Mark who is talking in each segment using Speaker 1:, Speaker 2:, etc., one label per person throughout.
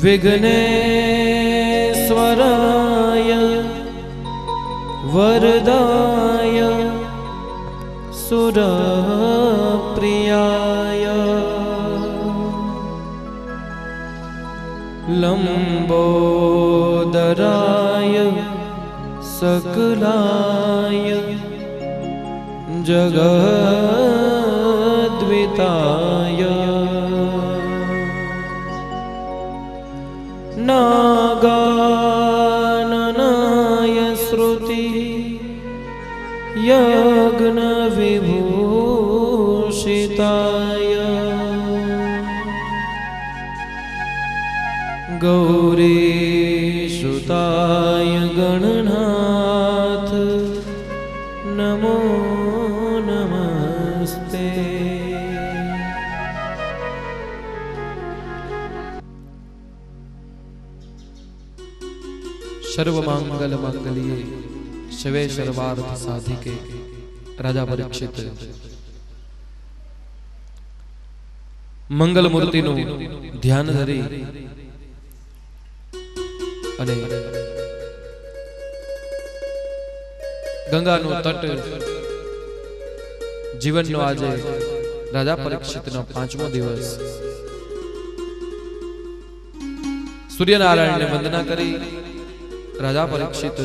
Speaker 1: विघ्नेश्वराय वरदाय सुरप्रियाय लंबोदराय सकलाय जगद्विताय नागाननाय श्रुति यज्ञ विभूषिताय गौरीसुताय गणनाथ नमो नमस्ते। सर्वमंगल मंगलिये शिवे सर्वार्थ साधिके। राजा परीक्षित मंगल मूर्ति नु ध्यान धरी અને ગંગાનો તટ જીવનનો આજે રાજા પરીક્ષિતનો 5મો દિવસ સૂર્યનારાયણને વંદના કરી રાજા પરીક્ષિત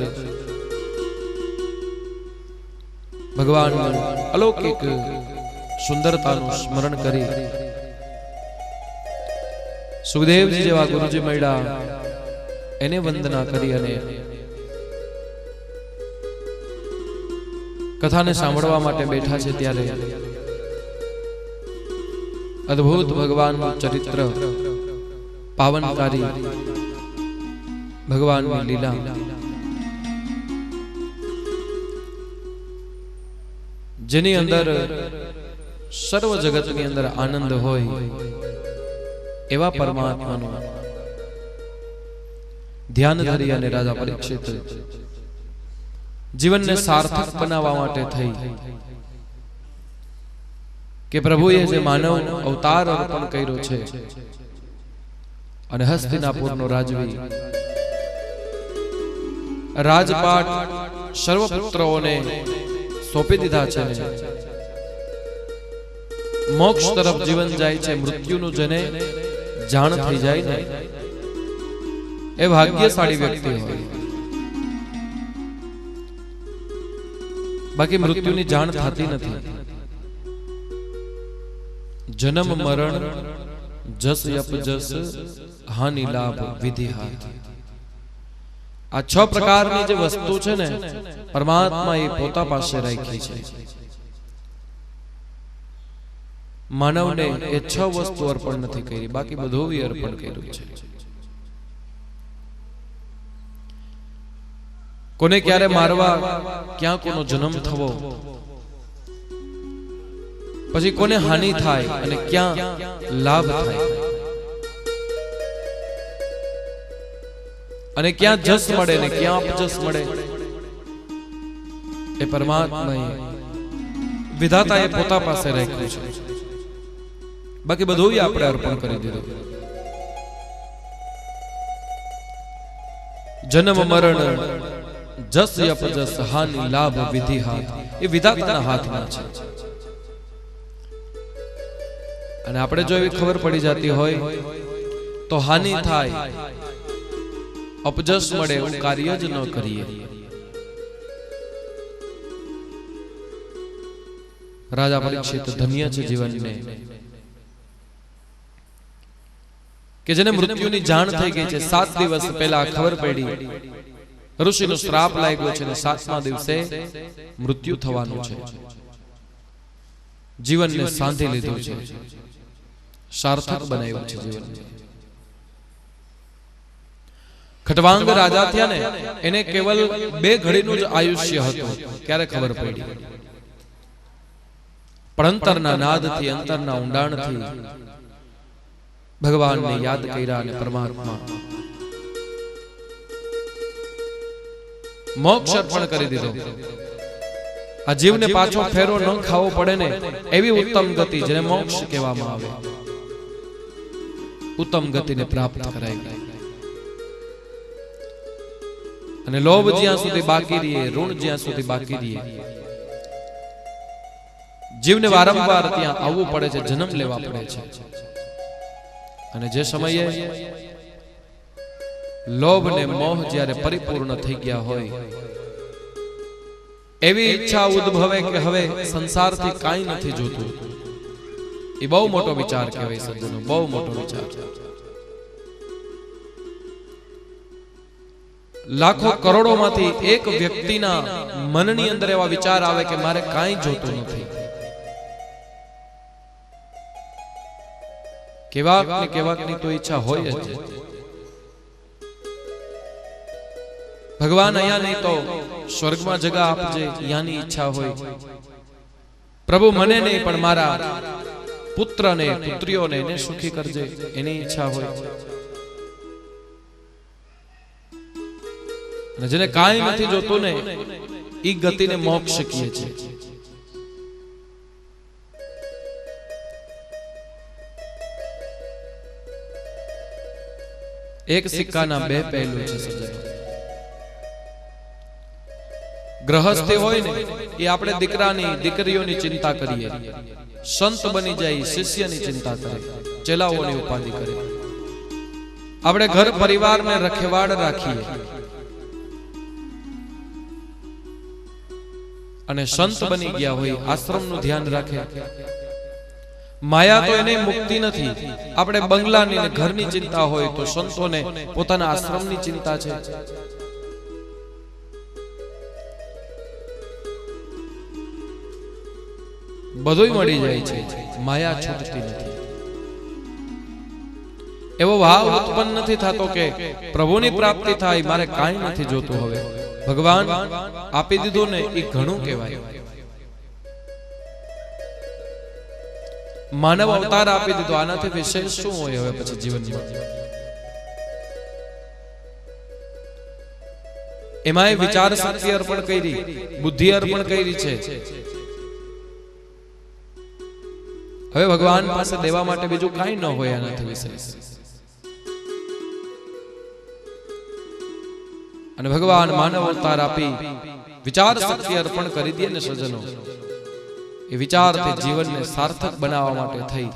Speaker 1: ભગવાનની અલૌકિક સુંદરતાનું સ્મરણ કરી સુખદેવજી જેવા ગુરુજી મળ્યા એને વંદના કરી અને કથાને સાંભળવા માટે બેઠા છે ત્યારે અદ્ભુત ભગવાનનું ચરિત્ર પાવનકારી ભગવાનની લીલા જેની અંદર સર્વ જગતની અંદર આનંદ હોય એવા પરમાત્માનું ધ્યાન ધરી અને રાજા પરીક્ષિત જીવનને સાર્થક બનાવવા માટે થઈ કે પ્રભુએ જે માનવ અવતાર અર્પણ કર્યો છે અને હસ્તિનાપુરનો રાજવી રાજપાટ સર્વપુત્રોને સોંપી દીધા છે ને મોક્ષ તરફ જીવન જાય છે, મૃત્યુનું જેને જાણ થઈ જાય ને એ ભાગ્યશાળી વ્યક્તિ હોય, બાકી મૃત્યુની જાણ થતી નથી. જન્મ મરણ જસ અપજસ હાનિ લાભ વિધિ હાથ, આ 6 પ્રકારની જે વસ્તુ છે ને પરમાત્મા એ પોતા પાસે રાખી છે. માનવને એ 6 વસ્તુ અર્પણ નથી કરી, બાકી બધું અર્પણ કર્યું છે. કોને ક્યારે મારવા, ક્યાં કોનો જન્મ થવો, પછી કોને હાનિ થાય અને ક્યાં લાભ થાય, અને ક્યાં જસ મળે ને ક્યાં અપજસ મળે, એ પરમાત્માએ વિધાતાએ પોતા પાસે રાખ્યું છે. બાકી બધું આપણે અર્પણ કરી દીધું. જન્મ મરણ જસ અપજસ હાનિ લાભ વિધિ હાથ, એ વિધાતાના હાથમાં છે. અને આપણે જો એવી ખબર પડી જતી હોય તો હાનિ થાય, અપજસ મળે એવું કાર્ય જ ન કરીએ. રાજા પરીક્ષિત ધન્ય છે જીવનને કે જેને મૃત્યુની જાણ થઈ ગઈ છે. 7 દિવસ પહેલા ખબર પડી, ઋષિનો શ્રાપ લાગ્યો છે અને 7મા દિવસે મૃત્યુ થવાનું છે. જીવનને સાંધી લીધું છે, સાર્થક બનાવ્યું છે જીવનને. ખટવાંગ રાજા થયા ને એને કેવલ 2 ઘડીનું જ આયુષ્ય હતું. ક્યારે ખબર પડી? પણ અંતરના નાદથી, અંતરના ઊંડાણથી ભગવાનને યાદ કર્યા અને પરમાત્મા મોક્ષ અર્પણ કરી દીધો. આ જીવને પાછો ફેરો ન ખાવો પડે ને એવી ઉત્તમ ગતિ જેને મોક્ષ કહેવામાં આવે. ઉત્તમ ગતિને પ્રાપ્ત કરાય. અને લોભ જ્યાં સુધી બાકી રહે, ઋણ જ્યાં સુધી બાકી રહે, જીવને વારંવાર ત્યાં આવવું પડે છે, જન્મ લેવા પડે છે. અને જે સમયે લોભ ને મોહ જ્યારે પરિપૂર્ણ થઈ ગયા હોય, એવી ઈચ્છા ઉદ્ભવે કે હવે સંસારથી કાંઈ નથી જોતું. એ બહુ મોટો વિચાર કહેવાય સજ્જનો, બહુ મોટો વિચાર. લાખો કરોડોમાંથી એક વ્યક્તિના મનની અંદર એવા વિચાર આવે કે મારે કાંઈ જોતું નથી. કેવાકની તો ઈચ્છા હોય જ. ભગવાન અહીંયા નહીં તો સ્વર્ગમાં જગા આપજે, અહીંયાની ઈચ્છા હોય. પ્રભુ મને નહીં પણ મારા પુત્રને પુત્રીઓને એને સુખી કરજે, એની ઈચ્છા હોય. અને જેને કાંઈ નથી જોતું ને ઈ ગતિને મોક્ષ કહીએ છે. એક સિક્કાના બે પહેલું છે સજ્જનો. ગ્રહસ્થી હોય ને એ આપણે દીકરાની દીકરીઓની ચિંતા કરીએ, સંત બની જાય શિષ્યની ચિંતા કરે, ચેલાઓની ઉપાધિ કરે. આપણે ઘર પરિવારને રખેવાડ રાખીએ અને સંત બની ગયા હોય, આશ્રમનું ધ્યાન રાખે. માયા તો એને મુક્તિ નથી. આપણે બંગલાની ને ઘરની ચિંતા હોય તો સંતોને પોતાના આશ્રમની ચિંતા છે. બધું મળી જાય છે, માયા છૂટતી નથી. એવો ભાવ ઉત્પન્ન નથી થતો કે પ્રભુની પ્રાપ્તિ થાય, મારે કાંઈ નથી જોતું. હવે ભગવાન આપી દીધું ને એ ઘણું કહેવાય. માનવ અવતાર આપી દીધો, આનાથી વિશેષ શું હોય હવે પછી જીવનમાં? એમાંય વિચાર શક્તિ અર્પણ કરી, બુદ્ધિ અર્પણ કરી છે. હવે ભગવાન પાસે દેવા માટે બીજું કાંઈ ન હોય આનાથી વિશેષ. અને ભગવાન માનવ અવતાર આપી વિચાર શક્તિ અર્પણ કરી દે ને સજ્જનો, એ વિચારથી જીવનને સાર્થક બનાવવા માટે થઈ.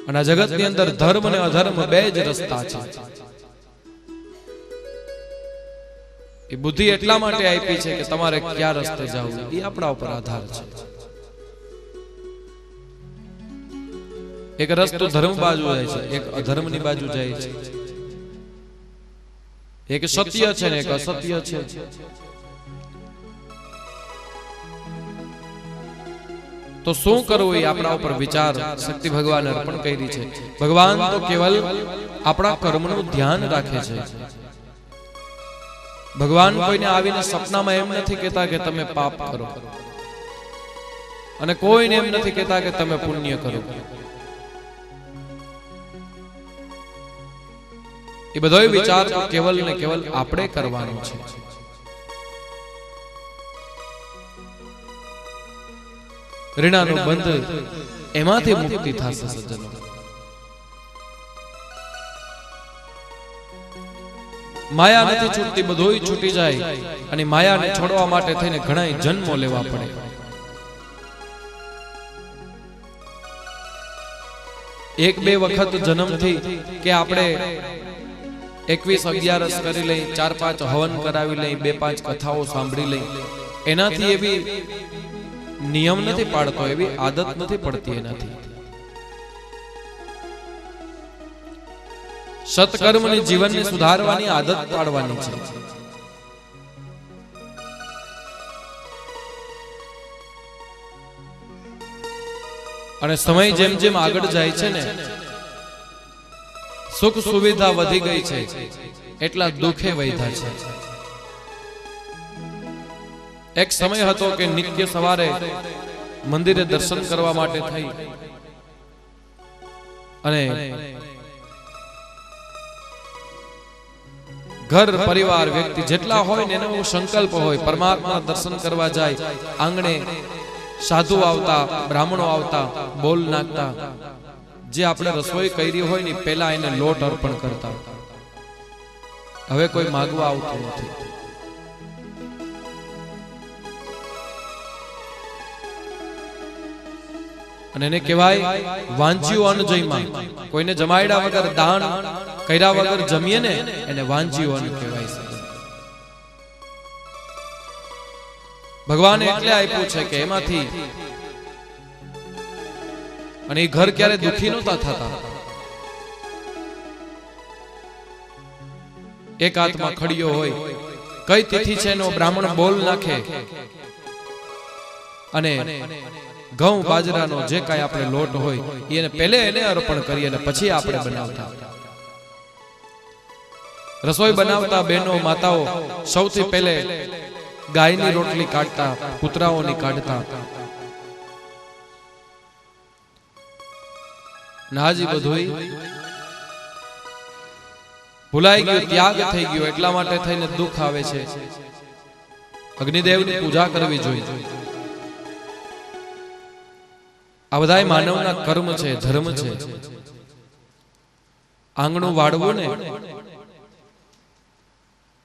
Speaker 1: અને આ જગતની અંદર ધર્મ અને અધર્મ બે જ રસ્તા છે. એ બુદ્ધિ એટલા માટે આપી છે કે તમારે કયા રસ્તે જવું એ આપણા ઉપર આધાર છે. એક રસ્તો ધર્મ બાજુ જાય છે, એક અધર્મની બાજુ જાય છે. એક સત્ય છે ને એક અસત્ય છે. તો શું કરવું એ આપણા ઉપર વિચાર શક્તિ ભગવાન અર્પણ કરી છે. ભગવાન તો કેવલ આપણા કર્મનું ધ્યાન રાખે છે. ભગવાન કોઈને આવીને સપનામાં એમ નથી કહેતા કે તમે પાપ કરો, અને કોઈને એમ નથી કહેતા કે તમે પુણ્ય કરો. એ બધો વિચાર તો કેવલ ને કેવલ આપણે કરવાનો છે. ઋણાનું બંધ એમાંથી મુક્તિ થશે સજ્જનો. માયા નથી છૂટતી, બધું છૂટી જાય. અને માયાને છોડવા માટે થઈને ઘણા જન્મો લેવા પડે. એક બે વખત જન્મથી કે આપણે 21-11 કરી લઈ, 4-5 હવન કરાવી લઈ, 2-5 કથાઓ સાંભળી લઈ, એનાથી એવી નિયમ નથી પાડતો, એવી આદત નથી પડતી. એનાથી સત્કર્મની જીવનને સુધારવાની આદત પાડવાની છે. અને સમય જેમ જેમ આગળ જાય છે ને, સુખ સુવિધા વધી ગઈ છે, એટલા દુઃખે વધ્યા છે. એક સમય હતો કે નિત્ય સવારે મંદિરે દર્શન કરવા માટે થઈ અને ઘર પરિવાર વ્યક્તિ જેટલા હોય ને એનો સંકલ્પ હોય, પરમાત્મા દર્શન કરવા જાય. આંગણે સાધુ આવતા, બ્રાહ્મણો આવતા, બોલ નાખતા, જે આપણે રસોઈ કરી હોય ને પહેલા એને લોટ અર્પણ કરતા. હવે કોઈ માગવા આવતું નથી. અને એને કહેવાય વાંચ્યું અન્ન જઈમાં. કોઈને જમાડ્યા વગર દાન કર્યા વગર જમીએ ને એને વાંચ્યું અન્ન કહેવાય છે. ભગવાને એટલે આપ્યું છે કે એમાંથી, અને એ ઘર ક્યારે દુખી નહોતા થતા. એક હાથમાં ખડિયો હોય, કઈ તિથિ છે એનો બ્રાહ્મણ બોલ નાખે, અને ઘઉં બાજરાનો જે કાંઈ આપણે લોટ હોય એને પહેલે એને અર્પણ કરીએ અને પછી આપણે બનાવતા. રસોઈ બનાવતા બહેનો માતાઓ સૌથી પહેલે ગાયની રોટલી કાઢતા, કૂતરાઓની કાઢતા. નાજી બધું ભૂલાઈ ગયું, ત્યાગ થઈ ગયો. એટલા માટે થઈને દુઃખ આવે છે. અગ્નિદેવની પૂજા કરવી જોઈએ. આ બધા માનવના કર્મ છે, ધર્મ છે. આંગણું વાળવું ને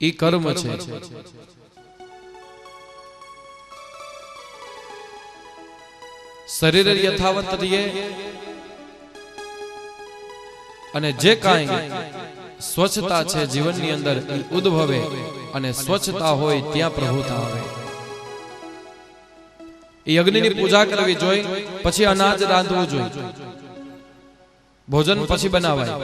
Speaker 1: ઈ કર્મ છે. શરીર યથાવત રહીએ અને જે કાંઈ સ્વચ્છતા છે જીવનની અંદર એ ઉદ્ભવે, અને સ્વચ્છતા હોય ત્યાં પ્રભુતા આવે. એ અગ્નિની પૂજા કરવી જોઈએ. પછી અનાજ રાંધવું જોઈએ. ભોજન પછી બનાવાય.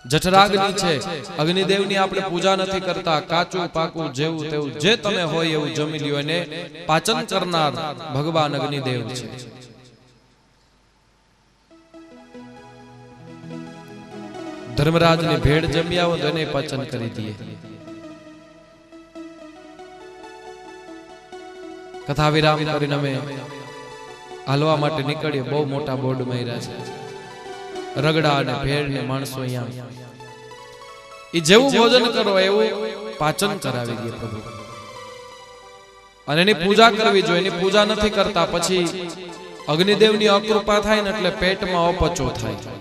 Speaker 1: જઠરાગ્નિ છે, અગ્નિદેવની આપણે પૂજા નથી કરતા. કાચું પાકું જેવું તેવું જે તમે હોય એવું જમી લ્યો. એને પાચન કરનાર ભગવાન અગ્નિદેવ છે. ધર્મરાજની ભેડ જમી આવો તો એને પાચન કરી દઈએ. કથા વિરામ કરીને અમે હાલવા માટે નીકળીએ. બહુ મોટા બોર્ડ માર્યા છે. રગડા અને ભેળ ને માણસો અહીંયા એ જેવું ભોજન કરો એવું પાચન કરાવી દે પ્રભુ. અને એની પૂજા કરવી જોઈએ. એની પૂજા નથી કરતા પછી અગ્નિદેવની અકૃપા થાય ને એટલે પેટમાં અપચો થાય,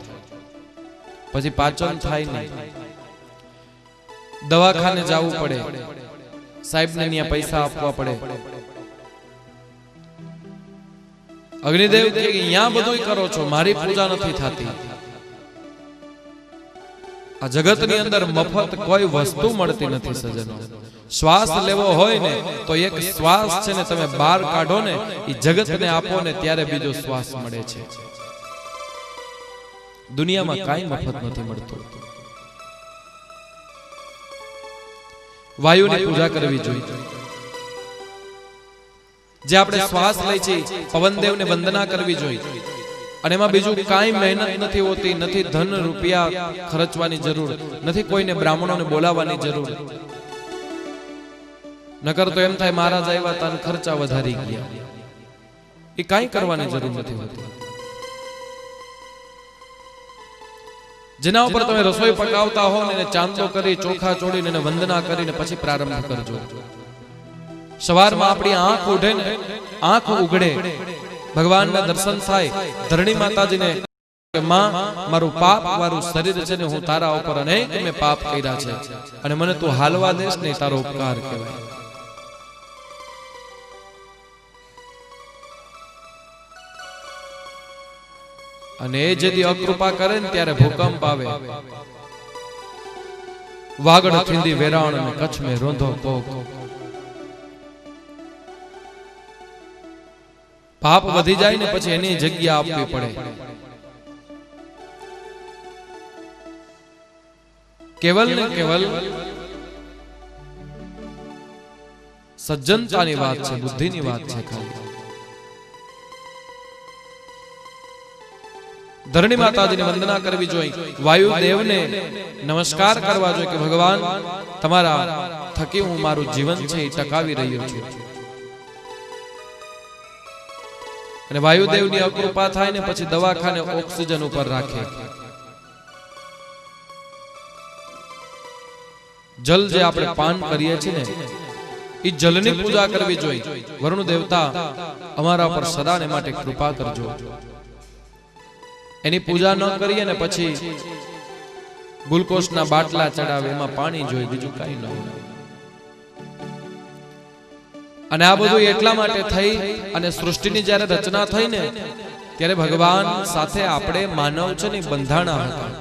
Speaker 1: પછી પાચન થાય નહીં. દવાખાને જવું પડે, સાહેબને ત્યાં પૈસા આપવા પડે. અગ્નિદેવ કે અહીંયા બધું કરો છો, મારી પૂજા નથી થતી. આ જગતની અંદર મફત કોઈ વસ્તુ મળતી નથી સજ્જનો. શ્વાસ લેવો હોય ને તો એક શ્વાસ છે ને તમે બહાર કાઢો ને એ જગતને આપો ને ત્યારે બીજો શ્વાસ મળે છે. દુનિયામાં કાંઈ મફત નથી મળતું. વાયુની પૂજા કરવી જોઈએ. જે આપણે શ્વાસ લઈ છે પવનદેવને વંદના કરવી જોઈએ. અને એમાં બીજું કાંઈ મહેનત નથી હોતી. નથી ધન રૂપિયા ખર્ચવાની જરૂર, નથી કોઈને બ્રાહ્મણોને બોલાવવાની જરૂર. નકર તો એમ થાય મહારાજ આવ્યા તાન ખર્ચા વધારી ગયા. એ કાંઈ કરવાની જરૂર નથી હોતી. જેના ઉપર તમે રસોઈ પકાવતા હો ને ચાંદલો કરી, ચોખા ચોડીને એને વંદના કરીને પછી પ્રારંભ કરજો. સવારમાં આપણી આંખ ઉઠે ને, આંખ ઉઘડે, ભગવાનના દર્શન થાય. ધરણી માતાજીને માં મારું પાપ વાળું શરીર છે ને હું તારા ઉપર અનેક મેં પાપ કર્યા છે અને મને તું હાલવા દેશ ને તારો ઉપકાર કહેવાય. અને એ જેથી અકૃપા કરે ને ત્યારે ભૂકંપ આવે. વાગડ થીંદી વેરાણ અને કચ્છ મેં રોંધો કોક. પાપ વધી જાય ને પછી એની જગ્યા આપવી પડે. કેવલ ને કેવલ સજ્જનતાની વાત છે, બુદ્ધિની વાત છે ખાલી. ધરણી માતાજીને વંદના કરવી જોઈએ. વાયુદેવને નમસ્કાર કરવા જોઈએ કે ભગવાન તમારા થકી હું મારું જીવન છે એ ટકાવી રહ્યો છું. અને વાયુદેવની અકૃપા થાય ને પછી દવાખાને ઓક્સિજન ઉપર રાખે. જલ જે આપણે પાન કરીએ છીએ ને એ જલની પૂજા કરવી જોઈએ. વરુણ દેવતા અમારા પર સદાને માટે કૃપા કરજો. એની પૂજા ન કરીએ ને પછી ગ્લુકોઝના બાટલા ચડાવે, એમાં પાણી જોઈએ, બીજું કઈ ન હોય. અને આ બધું એટલા માટે થઈ, અને સૃષ્ટિની જ્યારે રચના થઈ ને ત્યારે ભગવાન સાથે આપણે માનવ છે ને બંધાણા હતા.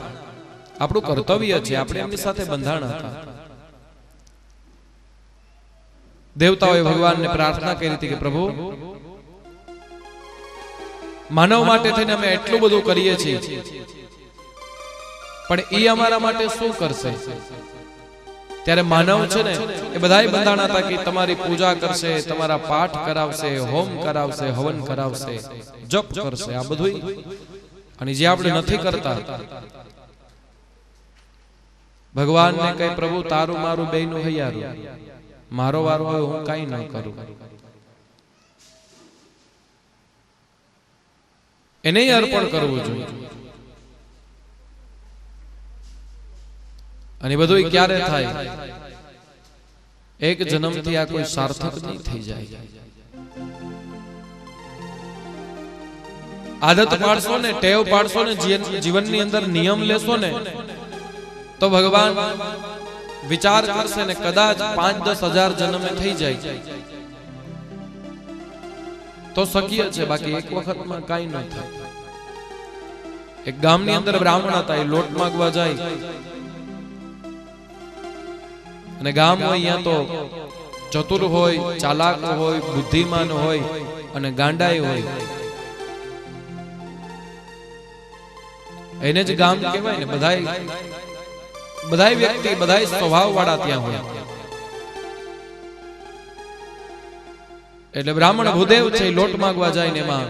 Speaker 1: આપણું કર્તવ્ય છે, આપણે એમની સાથે બંધાણા હતા. દેવતાઓએ ભગવાનને પ્રાર્થના કરી હતી કે પ્રભુ, માનવ માટે થઈને અમે એટલું બધું કરીએ છીએ, પણ એ અમારા માટે શું કરશે? ત્યારે માનવ છે ને એ બધાય બંધાણા હતા કે તમારી પૂજા કરશે, તમારા પાઠ કરાવશે, હોમ કરાવશે, હવન કરાવશે, જપ કરશે, આ બધું. અને જે આપણે નથી કરતા, ભગવાનને કહે પ્રભુ તારું મારું બેયનું હૈયારું, મારો વારો હોય હું કઈ ન કરું. એને અર્પણ કરવું જોઈએ. અને બધું ક્યારે થાય? એક જન્મથી આ કોઈ સાર્થક નહીં થઈ જાય. આદત પાડશો ને, ટેવ પાડશો ને, જીવનની અંદર નિયમ લેશો ને, તો ભગવાન વિચાર કરશે ને કદાચ 5-10 હજાર જન્મે થઈ જાય તો શક્ય છે, બાકી એક વખતમાં કઈ ન થાય. એક ગામની અંદર બ્રાહ્મણ હતા, એ લોટ માંગવા જાય, અને ગામ હોય અહીંયા તો ચતુર હોય, ચાલાક હોય, બુદ્ધિમાન હોય અને ગાંડાઈ હોય. એને જ ગામ કહેવાય ને. બધાય વ્યક્તિ, બધાય સ્વભાવ વાળા ત્યાં હોય. એટલે બ્રાહ્મણ ભૂદેવ છે, લોટ માંગવા જાય ને એમાં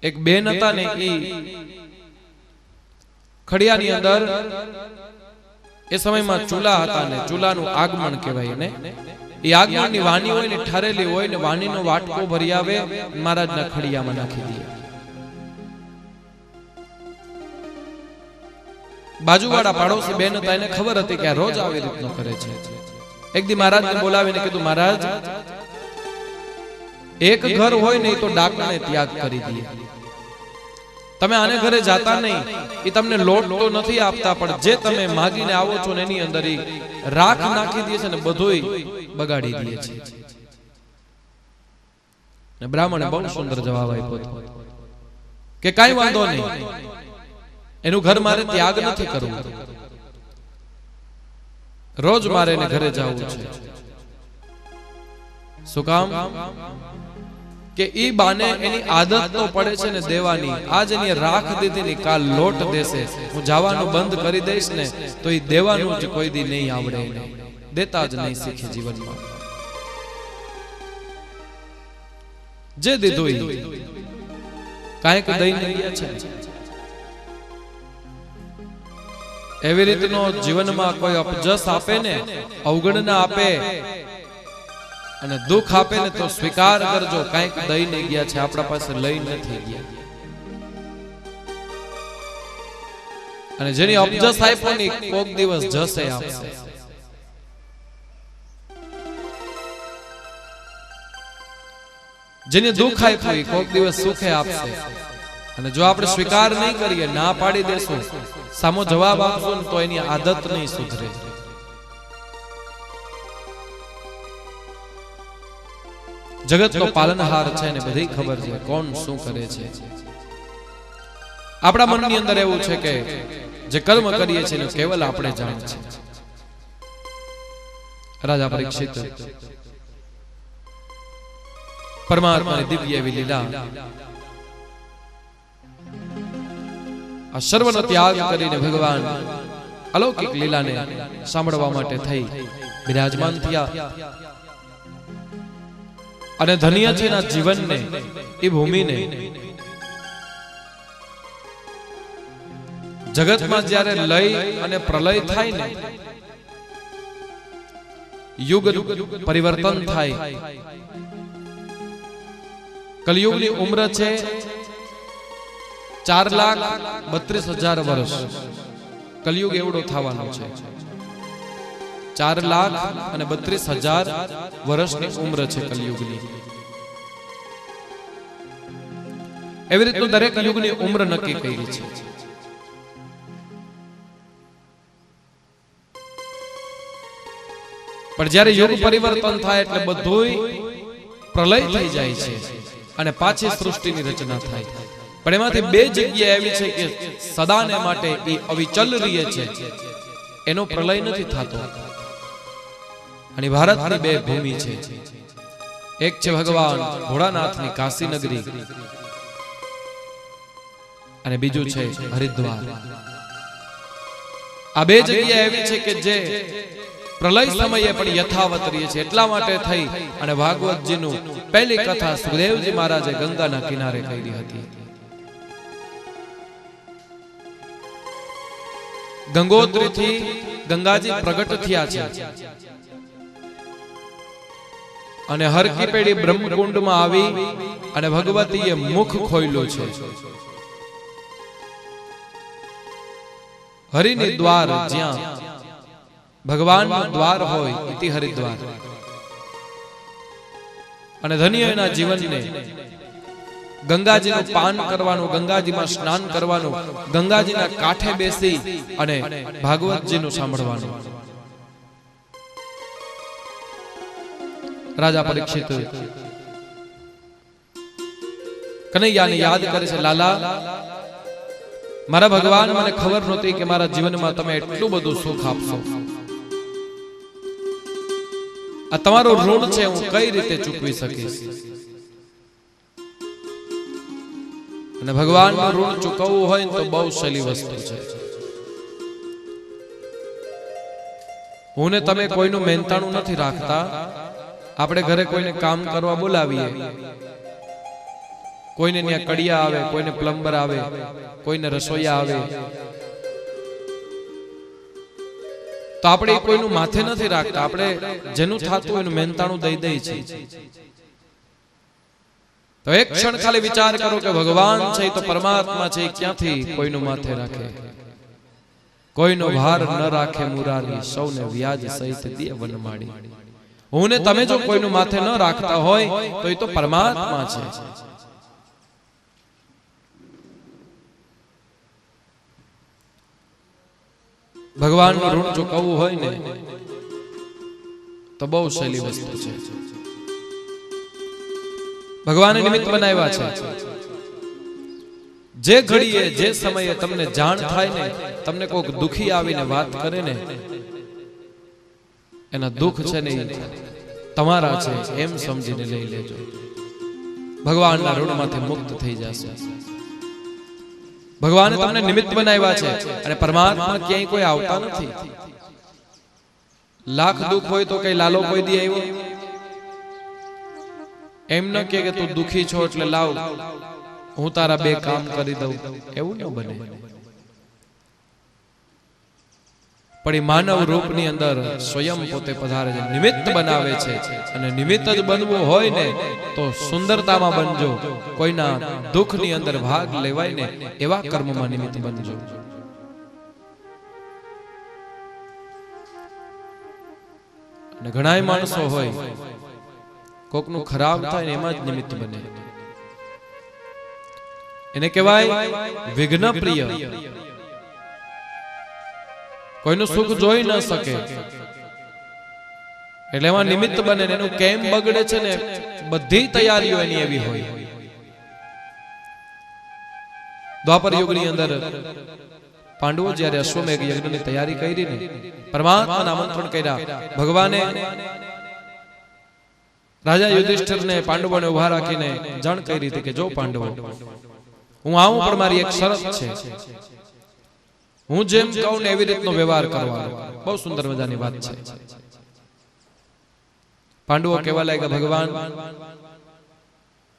Speaker 1: એક બેન હતા ને, એ ખડિયાની અંદર એ સમયમાં ચૂલા હતા ને, ચૂલાનું આગમન કહેવાય ને. એ આગમનની વાની હોય ને, ઠરેલી હોય ને, વાણીનો વાટકો ભરી આવે, મહારાજના ખડિયામાં નાખી દે. બાજુવાળા પાડોશી બેન હતા, એને ખબર હતી કે આ રોજ આવી રીતનો કરે છે. એક દી મહારાજને બોલાવીને કીધું, મહારાજ એક ઘર હોય ને તો ડાકણે ત્યાગ કરી દે. તમે આને ઘરે જાતા નહીં, એ તમને લોટ તો નથી આપતા, પણ જે તમે માગીને આવો છો ને એની અંદર રાખ નાખી દે છે ને બધુંય બગાડી દે છે. ને બ્રાહ્મણે બહુ સુંદર જવાબ આપ્યો કે કાઈ વાંધો નહીં, એનું ઘર મારે ત્યાગ નથી કરવું, રોજ મારે એને ઘરે જવું છે. શું કામ? કે ઈ બાને એની આદત તો પડે છે ને દેવાની. આજ એની રાખ દીધી ને કાલ લોટ દેશે. હું જવાનું બંધ કરી દઈશ ને તો ઈ દેવાનું જ કોઈ દી નહીં આવડે, દેતા જ નહીં શીખે જીવનમાં. જે દીધું કાંઈક દઈને ગયા છે. એવી રીતનો જીવનમાં કોઈ અપજસ આપે ને, અવગણના આપે અને દુઃખ આપે ને તો સ્વીકાર કરજો, કંઈક દઈને ગયા છે, આપણા પાસે લઈ નથી ગયા. અને જેની અપજસ આપ્યો ને કોક દિવસ જશે આપશે. જેને દુઃખ આપ્યું કોક દિવસ સુખે આપશે. અને જો આપણે સ્વીકાર નહીં કરીએ, ના પાડી દેશું, સામો જવાબ આપશું ને તો એની આદત નહીં સુધરે. જગતનો પાલનહાર છે ને બધી ખબર છે કોણ શું કરે છે. આપણા મનની અંદર એવું છે કે જે કર્મ કરીએ છીએ કેવલ આપણે જાણીએ છીએ. રાજા પરીક્ષિત પરમાત્માની દિવ્ય એવી લીલા, આ સર્વનો ત્યાગ કરીને ભગવાન અલૌકિક લીલાને સાંભળવા માટે થઈ બિરાજમાન થયા. અને ધન્ય છે ના જીવનને, એ ભૂમિને. જગતમાં જ્યારે લય અને પ્રલય થાય ને, યુગ પરિવર્તન થાય. કલયુગની ઉંમર છે 4,32,000 વર્ષ. કલયુગ એવડો થવાનો છે. 4,32,000 વર્ષની ઉંમર છે કલયુગની. એવી રીતનું દરેક યુગની ઉંમર નક્કી કરી છે. પણ જ્યારે યુગ પરિવર્તન થાય એટલે બધું પ્રલય થઈ જાય છે અને પાછી સૃષ્ટિની રચના થાય. પણ એમાંથી બે જગ્યા એવી છે કે સદાને માટે એ અવિચલ રહે છે, એનો પ્રલય નથી થતો. અને ભારતની બે ભૂમિ છે, એક છે ભગવાન ભોળાનાથની કાશી નગરી અને બીજું છે હરિદ્વાર. આ બે જગ્યા એવી છે કે જે પ્રલય સમયે પણ યથાવત રહે છે. એટલા માટે થઈ અને ભાગવતજીનું પહેલી કથા સુખદેવજી મહારાજે ગંગાના કિનારે કરી હતી. ગંગોત્રીથી ગંગાજી પ્રગટ થયા છે અને હરકી પેઢી બ્રહ્મકુંડમાં આવી અને ભગવતીએ મુખ ખોલ્યું છે. હરિની દ્વાર જ્યાં ભગવાનનું દ્વાર હોય ઇતિ હરિદ્વાર. અને ધન્ય એના જીવનને ગંગાજીનું પાન કરવાનું, ગંગાજીમાં સ્નાન કરવાનું, ગંગાજીના કાંઠે બેસી અને ભાગવતજીનું સાંભળવાનું. રાજા પરીક્ષિત કનૈયાને યાદ કરે છે, લાલા મારા ભગવાન મને ખબર નહોતી કે મારા જીવનમાં તમે એટલું બધું સુખ આપશો. આ તમારું ઋણ છે, હું કઈ રીતે ચૂકવી શકીશ? અને ભગવાનનું ઋણ ચૂકવવું હોય તો બહુ સહેલી વસ્તુ છે. હું ને તમે કોઈનું મહેનતાણું નથી રાખતા. આપણે ઘરે કોઈને કામ કરવા બોલાવીએ, કોઈને ત્યાં કડિયા આવે, કોઈને પ્લમ્બર આવે, કોઈને રસોઈયા આવે, તો આપણે કોઈનું માથે નથી રાખતા. આપણે જેનું થાતું એનું મહેનતાણું દઈ દઈ છે. તો એક ક્ષણ ખાલી વિચાર કરો કે ભગવાન છે તો પરમાત્મા છે, ક્યાંથી કોઈનું માથે રાખે? કોઈનો ભાર ન રાખે મુરારી, સૌને વ્યાજ સહિત દે વનમાળી. હું ને તમે જો કોઈનું માથે ન રાખતા હોય તો એ તો પરમાત્મા છે. ભગવાનનું ઋણ ચૂકવવું હોય ને તો બહુ સહેલી વસ્તુ છે. ભગવાને નિમિત્ત બનાવ્યા છે. જે ઘડીએ જે સમયે તમને જાણ થાય ને, તમને કોઈક દુખી આવીને વાત કરે ને, એના દુઃખ છે ને તમારા છે એમ સમજીને લઈ લેજો. ભગવાનના ઋણમાંથી મુક્ત થઈ જશે. ભગવાને તમને નિમિત્ત બનાવ્યા છે અને પરમાત્મા ક્યાંય કોઈ આવતા નથી. લાખ દુઃખ હોય તો કઈ લાલો કોઈ દી આવ્યો? એમ ન કે તું દુખી છો એટલે લાવ હું તારા બે કામ કરી દઉં, એવું ન બને. પણ એ માનવ રૂપની અંદર સ્વયં પોતે પધારે છે, નિમિત્ત બનાવે છે. અને નિમિત્ત જ બનવું હોય ને તો સુંદરતામાં બનજો. કોઈના દુઃખની અંદર ભાગ લેવાય ને એવા કર્મમાં નિમિત્ત બનજો. અને ઘણાય માણસો હોય કોકનું ખરાબ થાય ને એમાં જ નિમિત્ત બને. એને કહેવાય વિઘ્ન પ્રિય. કોઈનું સુખ જોઈ ન શકે એટલે એમાં નિમિત્ત બને. એનું કેમ બગડે છે ને બધી તૈયારીઓ એની એવી હોય. દ્વાપર યુગની અંદર પાંડવો જ્યારે અશ્વમેઘ યજ્ઞની તૈયારી કરી ને, પરમાત્માને આમંત્રણ કર્યા. ભગવાને રાજા યુધિષ્ઠિરને પાંડવોને ઉભા રાખીને જાણ કરી હતી કે જો પાંડવો, હું આવું પણ મારી એક શરત છે. હું જેમ કહું ને એવી રીતનો વ્યવહાર કરવાનો. બહુ સુંદર મજાની વાત છે. પાંડવો કહેવા લાગ્યા, ભગવાન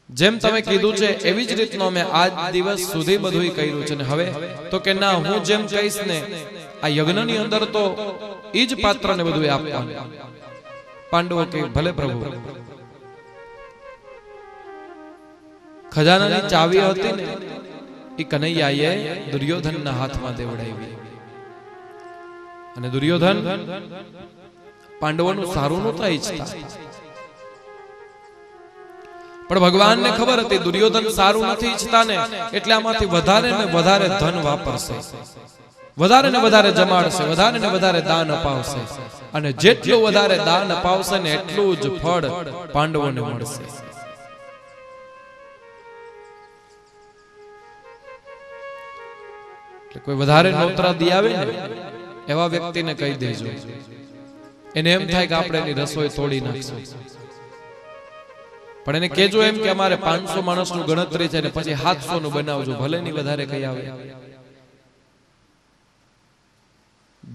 Speaker 1: જેમ તમે કીધું છે એવી જ રીતનો અમે આજ દિવસ સુધી બધું કર્યું છે ને હવે તો કે ના, હું જેમ કહીશ ને આ યજ્ઞની અંદર તો ઈ જ પાત્રને બધું આપવાનું. પાંડવો કે ભલે પ્રભુ. ખજાનાની ચાવી હતી ને એ કનૈયાએ દુર્યોધનના હાથમાં દેવડાવી. અને દુર્યોધન પાંડવોનું સારું નહોતા ઈચ્છતા, પણ ભગવાનને ખબર હતી દુર્યોધન સારું નથી ઈચ્છતા ને, એટલે આમાંથી વધારે ને વધારે ધન વાપરશે, વધારે ને વધારે જમાડશે, વધારે ને વધારે દાન અપાવશે, અને જેટલું વધારે દાન અપાવશે ને એટલું જ ફળ પાંડવોને મળશે. એટલે કોઈ વધારે નોતરા દી આવે ને એવા વ્યક્તિને કહી દેજો, એને એમ થાય કે આપણે એની રસોઈ તોડી નાખશું, પણ એને કહેજો એમ કે અમારે 500 માણસનું ગણતરી છે ને પછી 700 નું બનાવજો, ભલે ની વધારે કઈ આવે.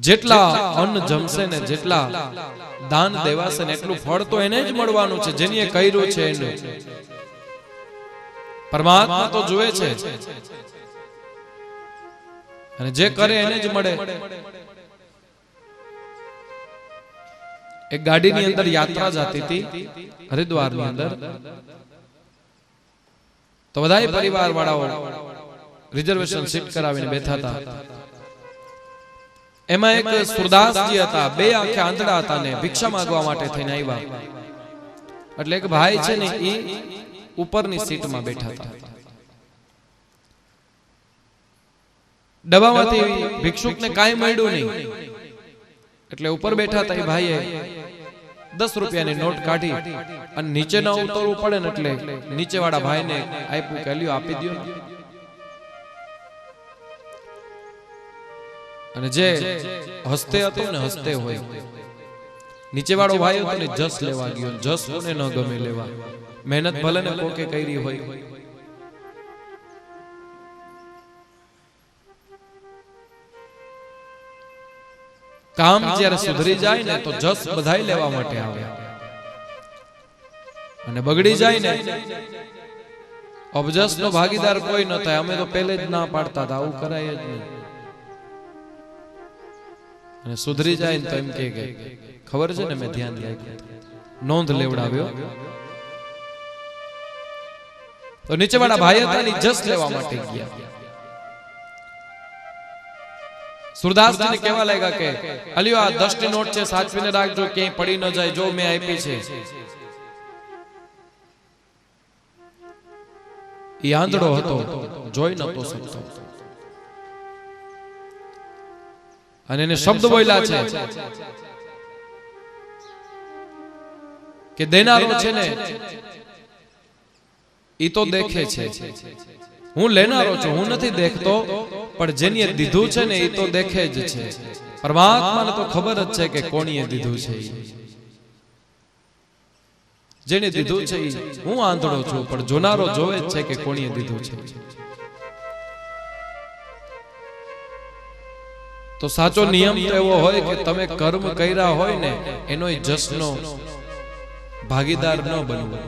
Speaker 1: જેટલા અન્ન જમશે ને, જેટલા દાન દેવાશે ને એટલું ફળ તો એને જ મળવાનું છે જેની એ કર્યું છે એને. પરમાત્મા તો જુએ છે અને જે કરે એને જ મળે. એક ગાડીની અંદર યાત્રા જતી હતી હરિદ્વારની અંદર, તો બધાય પરિવાર વાળાઓ રિઝર્વેશન સીટ કરાવીને બેઠા હતા. એમાં એક સુરદાસજી હતા, બે આંખે આંધળા હતા ને ભિક્ષા માંગવા માટે થઈને આવ્યા. એટલે એક ભાઈ છે ને એ ઉપરની સીટમાં બેઠા હતા. ડબ્બામાંથી ભિક્ષુકને કાંઈ મળ્યું નહીં, એટલે ઉપર બેઠા હતા એ ભાઈએ 10 રૂપિયાની નોટ કાઢી અને નીચે ન ઉતરવું પડે ને એટલે નીચે વાળા ભાઈને આપ્યું કે લ્યો આપી દો. અને જે હસ્તે હતો ને હસ્તે હોય, નીચે વાળો ભાઈ હતો ને જસ લેવા ગયો. જસ કોને ન ગમે લેવા, મહેનત ભલે ને કોકે કરી હોય. કામ જ્યારે સુધરી જાય ને તો જસ બધાય લેવા માટે આવે, અને બગડી જાય ને અબજસ નો ભાગીદાર કોઈ ન થાય. અમે તો પહેલે જ ના પાડતા હતા, આવું કરાય જ નહીં. અને સુધરી જાય ને તો એમ કે ખબર છે ને, મેં ધ્યાન રાખ્યું, નોંધ લેવડાવ્યો. તો નીચે વાળા ભાઈ હતા ને જસ લેવા માટે ગયા. સુરદાસજીને કહેવા લાગ્યા કે અલ્યો આ 10 ની નોટ છે, સાચવીને રાખજો, ક્યાંય પડી ન જાય, જો મેં આપી છે. એ આંધળો હતો, જોઈ નતો શકતો, અને એને શબ્દ બોલ્યા છે કે દેનારો છે ને ઈ તો દેખે છે, હું લેનારો છું, હું નથી દેખતો, પણ જેની દીધું છે ને એ તો દેખે જ છે. પરમાત્માને તો ખબર જ છે કે કોણીએ દીધું છે. જેને દીધું છે હું આંધળો છું, પણ જોનારો જોવે જ છે કે કોણીએ દીધું છે. તો સાચો નિયમ તો એવો હોય કે તમે કર્મ કર્યા હોય ને એનો જસનો ભાગીદાર ન બનવો.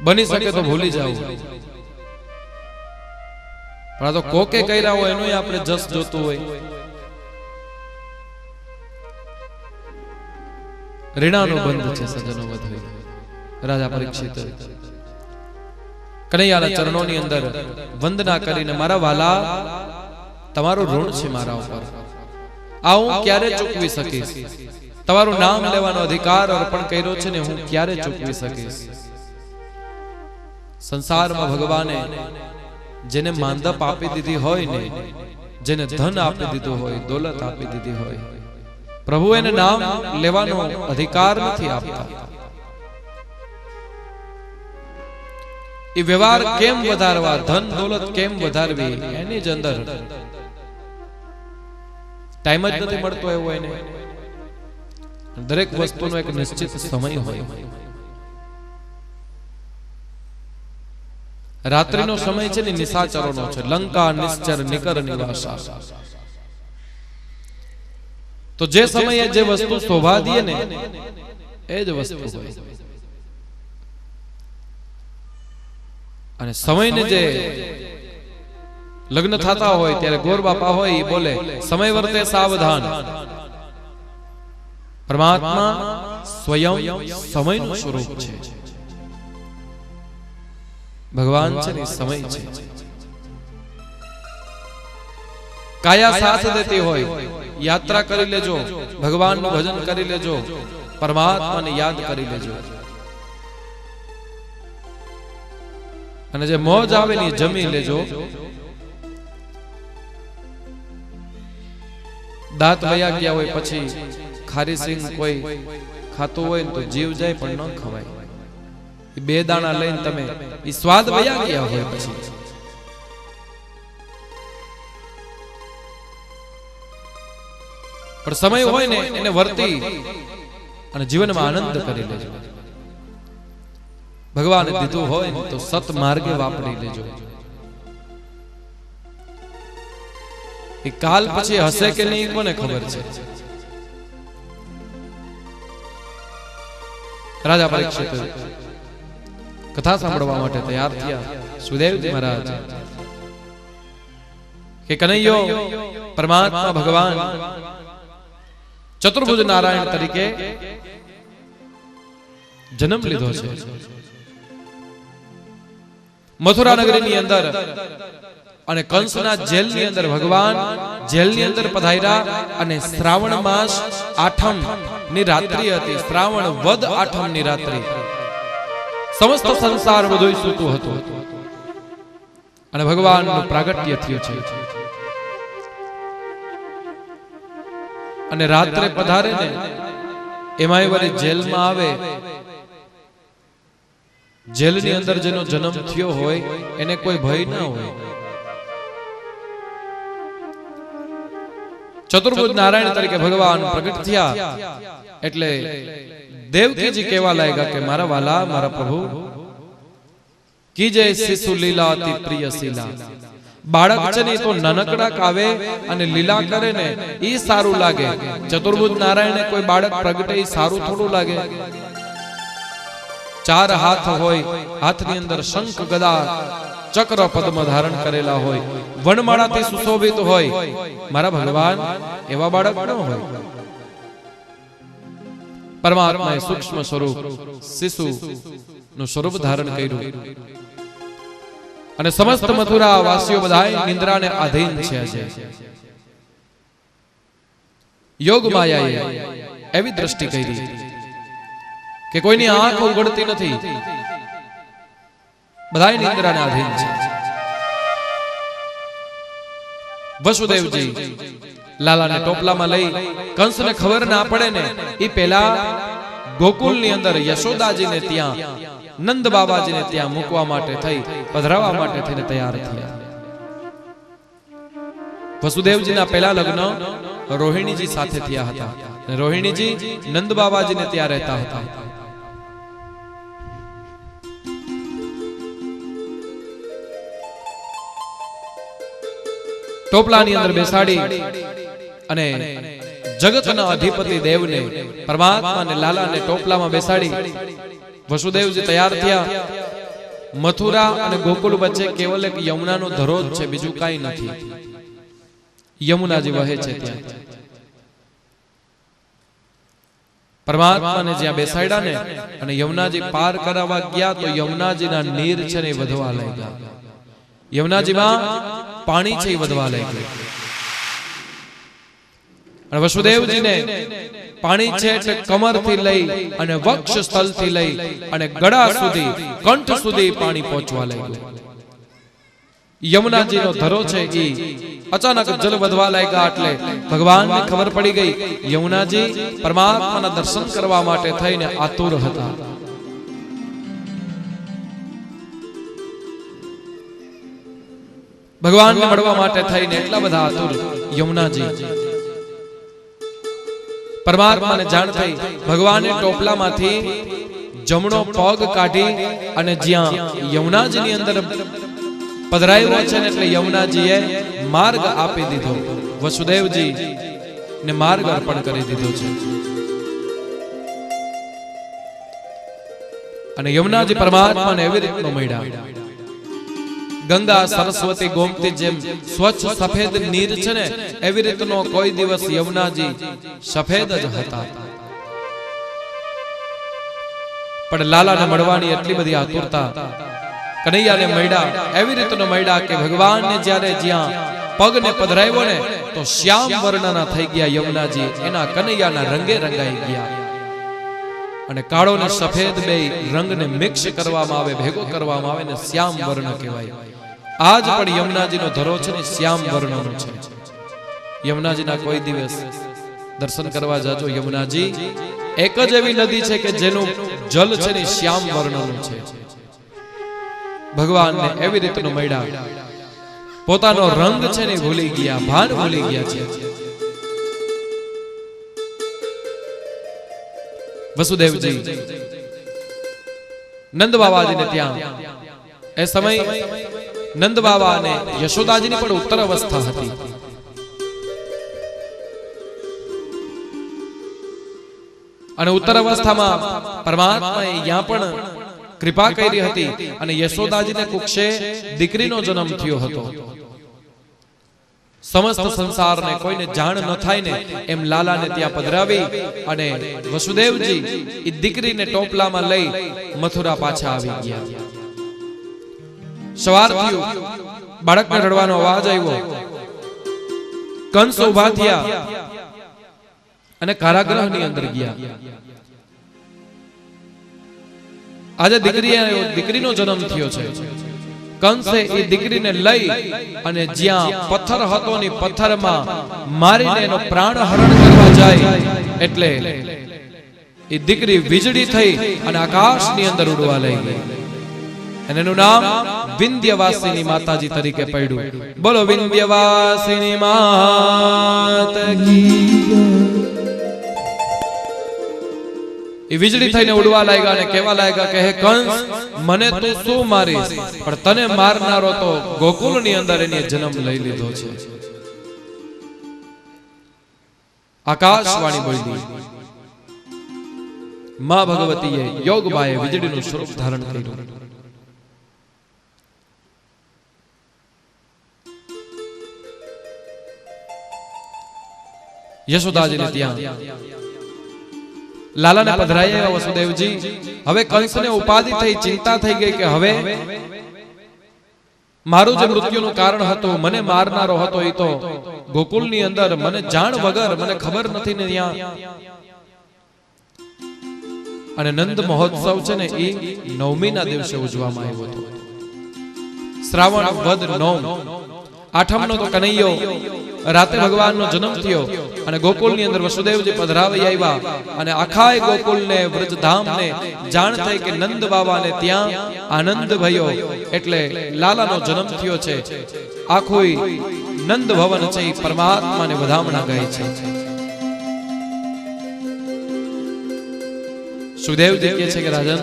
Speaker 1: બની શકે તો ભૂલી જાવ, પણ આ તો કોકે કર્યા હોય એનો આપણે જસ જોતું હોય. રીણાનો બંધ છે સજ્જનો બધું. રાજા પરીક્ષિત કનૈયાના ચરણોની અંદર વંદના કરીને, મારા વાલા તમારું ઋણ છે મારા ઉપર, આ હું ક્યારે ચૂકવી શકીશ? તમારું નામ લેવાનો અધિકાર અર્પણ કર્યો છે ને હું ક્યારે ચૂકવી શકીશ? સંસારમાં ભગવાને જેને માંદપ આપી દીધી હોય ને, જેને ધન આપી દીધું હોય, દોલત આપી દીધી હોય, પ્રભુ એને નામ લેવાનો અધિકાર નથી આપતા. એ વ્યવહાર કેમ વધારવા, ધન દોલત કેમ વધારવી, એની જ અંદર ટાઈમ જ નથી મળતો એવો એને. દરેક વસ્તુનો એક નિશ્ચિત સમય હોય. રાત્રિનો સમય છે ને નિશાચરોનો છે. લંકા નિશ્ચર નિકર નિવાસા. તો જે સમયે જે વસ્તુ શોભા દે ને એ જ વસ્તુ હોય. અને સમયને જે લગ્ન થતા હોય ત્યારે ગોર બાપા હોય એ બોલે, સમય વર્તે સાવધાન. પરમાત્મા સ્વયં સમયનું સ્વરૂપ છે. ભગવાન છે ને સમય છે. કાયા સાથ દેતી હોય, યાત્રા કરી લેજો, ભગવાનનું ભજન કરી લેજો, પરમાત્માને યાદ કરી લેજો. અને જે મોજ આવે ને જમી લેજો. દાંત વયા ગયા હોય પછી ખારી સિંગ કોઈ ખાતું હોય તો જીવ જાય પણ ન ખવાય. એ 2 દાણા લઈને તમે એ સ્વાદ વયા ગયા હોય પછી પણ સમય હોય ને એને વર્તી અને જીવનમાં આનંદ કરી લેજો. ભગવાને દીધું હોય ને તો સત માર્ગે વાપરી લેજો. એ કાલ પછી હશે કે નહીં કોને ખબર છે. રાજા પરીક્ષિત કથા સાંભળવા માટે તૈયાર થયા. સુદેવજી મહારાજ કે કનૈયો પરમાત્મા ભગવાન ચતુર્ભુજ નારાયણ તરીકે જન્મ લીધો છે. મથુરા નગરીની અંદર અને કંસના જેલની અંદર ભગવાન જેલની અંદર પધાર્યા અને શ્રાવણ માસ આઠમ ની રાત્રિ હતી. શ્રાવણ વદ આઠમ ની રાત્રિ સમસ્ત સંસાર બધું સૂતું હતું અને ભગવાનનું પ્રાગટ્ય થયું છે. અને રાત્રે પધારે ને એમાંય વળી જેલમાં આવે. જેલની અંદર જેનો જન્મ થયો હોય એને કોઈ ભય ના હોય. ચતુર્ભુજ નારાયણ તરીકે ભગવાન પ્રગટ થયા એટલે દેવકીજી કહેવા લાગ્યા કે મારા વાલા મારા પ્રભુ કીજે શિશુ લીલા અતિ પ્રિય શીલા. બાળક છે ને તો નાનકડા કાવે અને લીલા કરે ને એ સારું લાગે. ચતુર્ભુજ નારાયણ કોઈ બાળક પ્રગટે એ સારું થોડું લાગે. 4 હાથ હોય, હાથની અંદર શંખ ગદા ચક્ર પદ્મ ધારણ કરેલા હોય, વનમાળાથી સુશોભિત હોય. મારા ભગવાન એવા બાળક ન હોય. પરમાત્માએ સૂક્ષ્મ સ્વરૂપ શિશુ નું સ્વરૂપ ધારણ કર્યું અને સમસ્ત મથુરા વાસીઓ બધા નિંદ્રાને આધીન છે. યોગ માયાએ એવી દ્રષ્ટિ કરી કે કોઈની આંખ ઉઘડતી નથી, બધા નિંદ્રાને આધીન છે. વસુદેવજી લાલાને ટોપલામાં લઈ કંસને ખબર ના પડે ને એ પહેલા ગોકુલની અંદર યશોદાજીને ત્યાં નંદ બાબાજીને ત્યાં મૂકવા માટે થઈ પધરાવવા માટે થઈને તૈયાર થયા. વસુદેવજીના પહેલા લગ્ન રોહિણીજી સાથે થયા હતા અને રોહિણીજી નંદ બાબાજીને ત્યાં રહેતા હતા. ટોપલાની અંદર બેસાડી અને જગતના અધિપતિ દેવને પરમાત્માને લાલાને ટોપલામાં બેસાડી વસુદેવજી તૈયાર થયા. મથુરા અને ગોકુળ વચ્ચે કેવલ એક યમુનાનો ધરો જ છે, બીજું કાંઈ નથી. યમુનાજી વહે છે ત્યાં. પરમાત્માને જ્યાં બેસાડ્યા ને અને યમુનાજી પાર કરાવવા ગયા તો યમુનાજીના નીર છે ને વધવા લાગ્યા. યમુનાજીમાં પાણી છે એ વધવા લાગ્યું. અને વસુદેવજીને પાણી છે એટલે કમરથી લઈ અને વક્ષ સ્થળથી લઈ અને ગળા સુધી કંઠ સુધી પાણી પહોંચવા લાગ્યું. યમુનાજીનો ધરો છે એ અચાનક જલ વધવા લાગ્યા એટલે ભગવાનને ખબર પડી ગઈ યમુનાજી પરમાત્માના દર્શન કરવા માટે થઈને આતુર હતા. ભગવાનને મળવા માટે થઈને એટલા બધા આતુર યમુનાજી. પરમાત્માને જાણ થઈ. ભગવાને ટોપલામાંથી જમણો પગ કાઢી અને જ્યાં યમુનાજીની અંદર પધરાયો છે ને એટલે યમુનાજીએ માર્ગ આપી દીધો. વસુદેવજી ને માર્ગ અર્પણ કરી દીધો છે. અને યમુનાજી પરમાત્માને એવી રીતનો મળ્યા. ગંગા સરસ્વતી ગોમતી જેમ સ્વચ્છ સફેદ નીર છે ને એવી રીતનો કોઈ દિવસ યમુનાજી સફેદ જ હતા. પણ લાલાને મળવાની એટલી બધી આતુરતા. કનૈયાને મળ્યા એવી રીતનો મળ્યા કે ભગવાનને જ્યારે જ્યાં પગને પધરાવ્યો ને તો શ્યામ વર્ણના થઈ ગયા યમુનાજી. એના કનૈયાના રંગે રંગાઈ ગયા. અને કાળો ને સફેદ બે રંગને મિક્સ કરવામાં આવે, ભેગો કરવામાં આવે ને શ્યામ વર્ણ કહેવાય. આજ પણ યમુનાજીનો ધરો છે ને શ્યામ વર્ણનો છે. યમુનાજીના કોઈ દિવસ દર્શન કરવા જાજો. યમુનાજી એક જ એવી નદી છે કે જેનું જલ છે ને શ્યામ વર્ણનું છે. ભગવાનને એવી રીતનું મળ્યા, પોતાનો રંગ છે ને ભૂલી ગયા, ભાન ભૂલી ગયા છે. વસુદેવજી નંદ બાબાજીને ત્યાં એ સમય નંદ બાબા અને યશોદાજીની પણ ઉત્તર અવસ્થા હતી. અને ઉત્તર અવસ્થામાં પરમાત્માએ ત્યાં પણ કૃપા કરી હતી અને યશોદાજીને કુક્ષે દીકરીનો જન્મ થયો હતો. સમસ્ત સંસારને કોઈને જાણ ન થાય ને એમ લાલાને ત્યાં પધરાવી અને વસુદેવજી એ દીકરીને ટોપલામાં લઈ મથુરા પાછા આવી ગયા. સવાર થયું, બાળકને રડવાનો અવાજ આવ્યો. કંસ ઉભા થયા અને કારાગૃહની અંદર ગયા. આજે દીકરીનો જન્મ થયો છે. કંસે એ દીકરીને લઈ અને જ્યાં પથ્થર હતો ને પથ્થરમાં મારીને એનો પ્રાણ હરણ કરવા જાય એટલે એ દીકરી વીજળી થઈ અને આકાશની અંદર ઉડવા લઈ ગઈ. અને એનું નામ વિંધ્યવાસિની માતાજી તરીકે પડ્યું. બોલો વિંધ્યવાસિની માત કી. એ વીજળી થઈને ઉડવા લાગ્યા અને કહેવા લાગ્યા કે હે કંસ, મને તું શું મારીશ, પણ તને મારનારો તો ગોકુળની અંદર એની જન્મ લઈ લીધો છે. આકાશવાણી બોલી. માં ભગવતીએ યોગબાએ વીજળીનું સ્વરૂપ ધારણ કર્યું. યશોદાજીને ત્યાં લાલાને પધરાયા વસુદેવજી. હવે કંસને ઉપાધિ થઈ, ચિંતા થઈ ગઈ કે હવે મારું જે મૃત્યુનું કારણ હતું, મને મારનારો હતો, એ તો ગોકુળની અંદર મને જાણ વગર, મને ખબર નથી ને ત્યાં. અને નંદ મહોત્સવ છે ને એ 9મીના દિવસે ઉજવવામાં આવ્યો હતો. શ્રાવણ વદ 9, આઠમનો તો કનૈયો રાતે ભગવાનનો જન્મ થયો અને ગોકુળની અંદર વસુદેવજી પધરાવી આવ્યા અને આખા ગોકુળને, વ્રજધામને જાણ થઈ કે નંદ બાબાને ત્યાં આનંદ ભયો એટલે લાલાનો જન્મ થયો છે. આખું નંદ ભવન છે એ પરમાત્માને વધામણા ગાય છે. સુદેવજી કહે છે કે રાજન,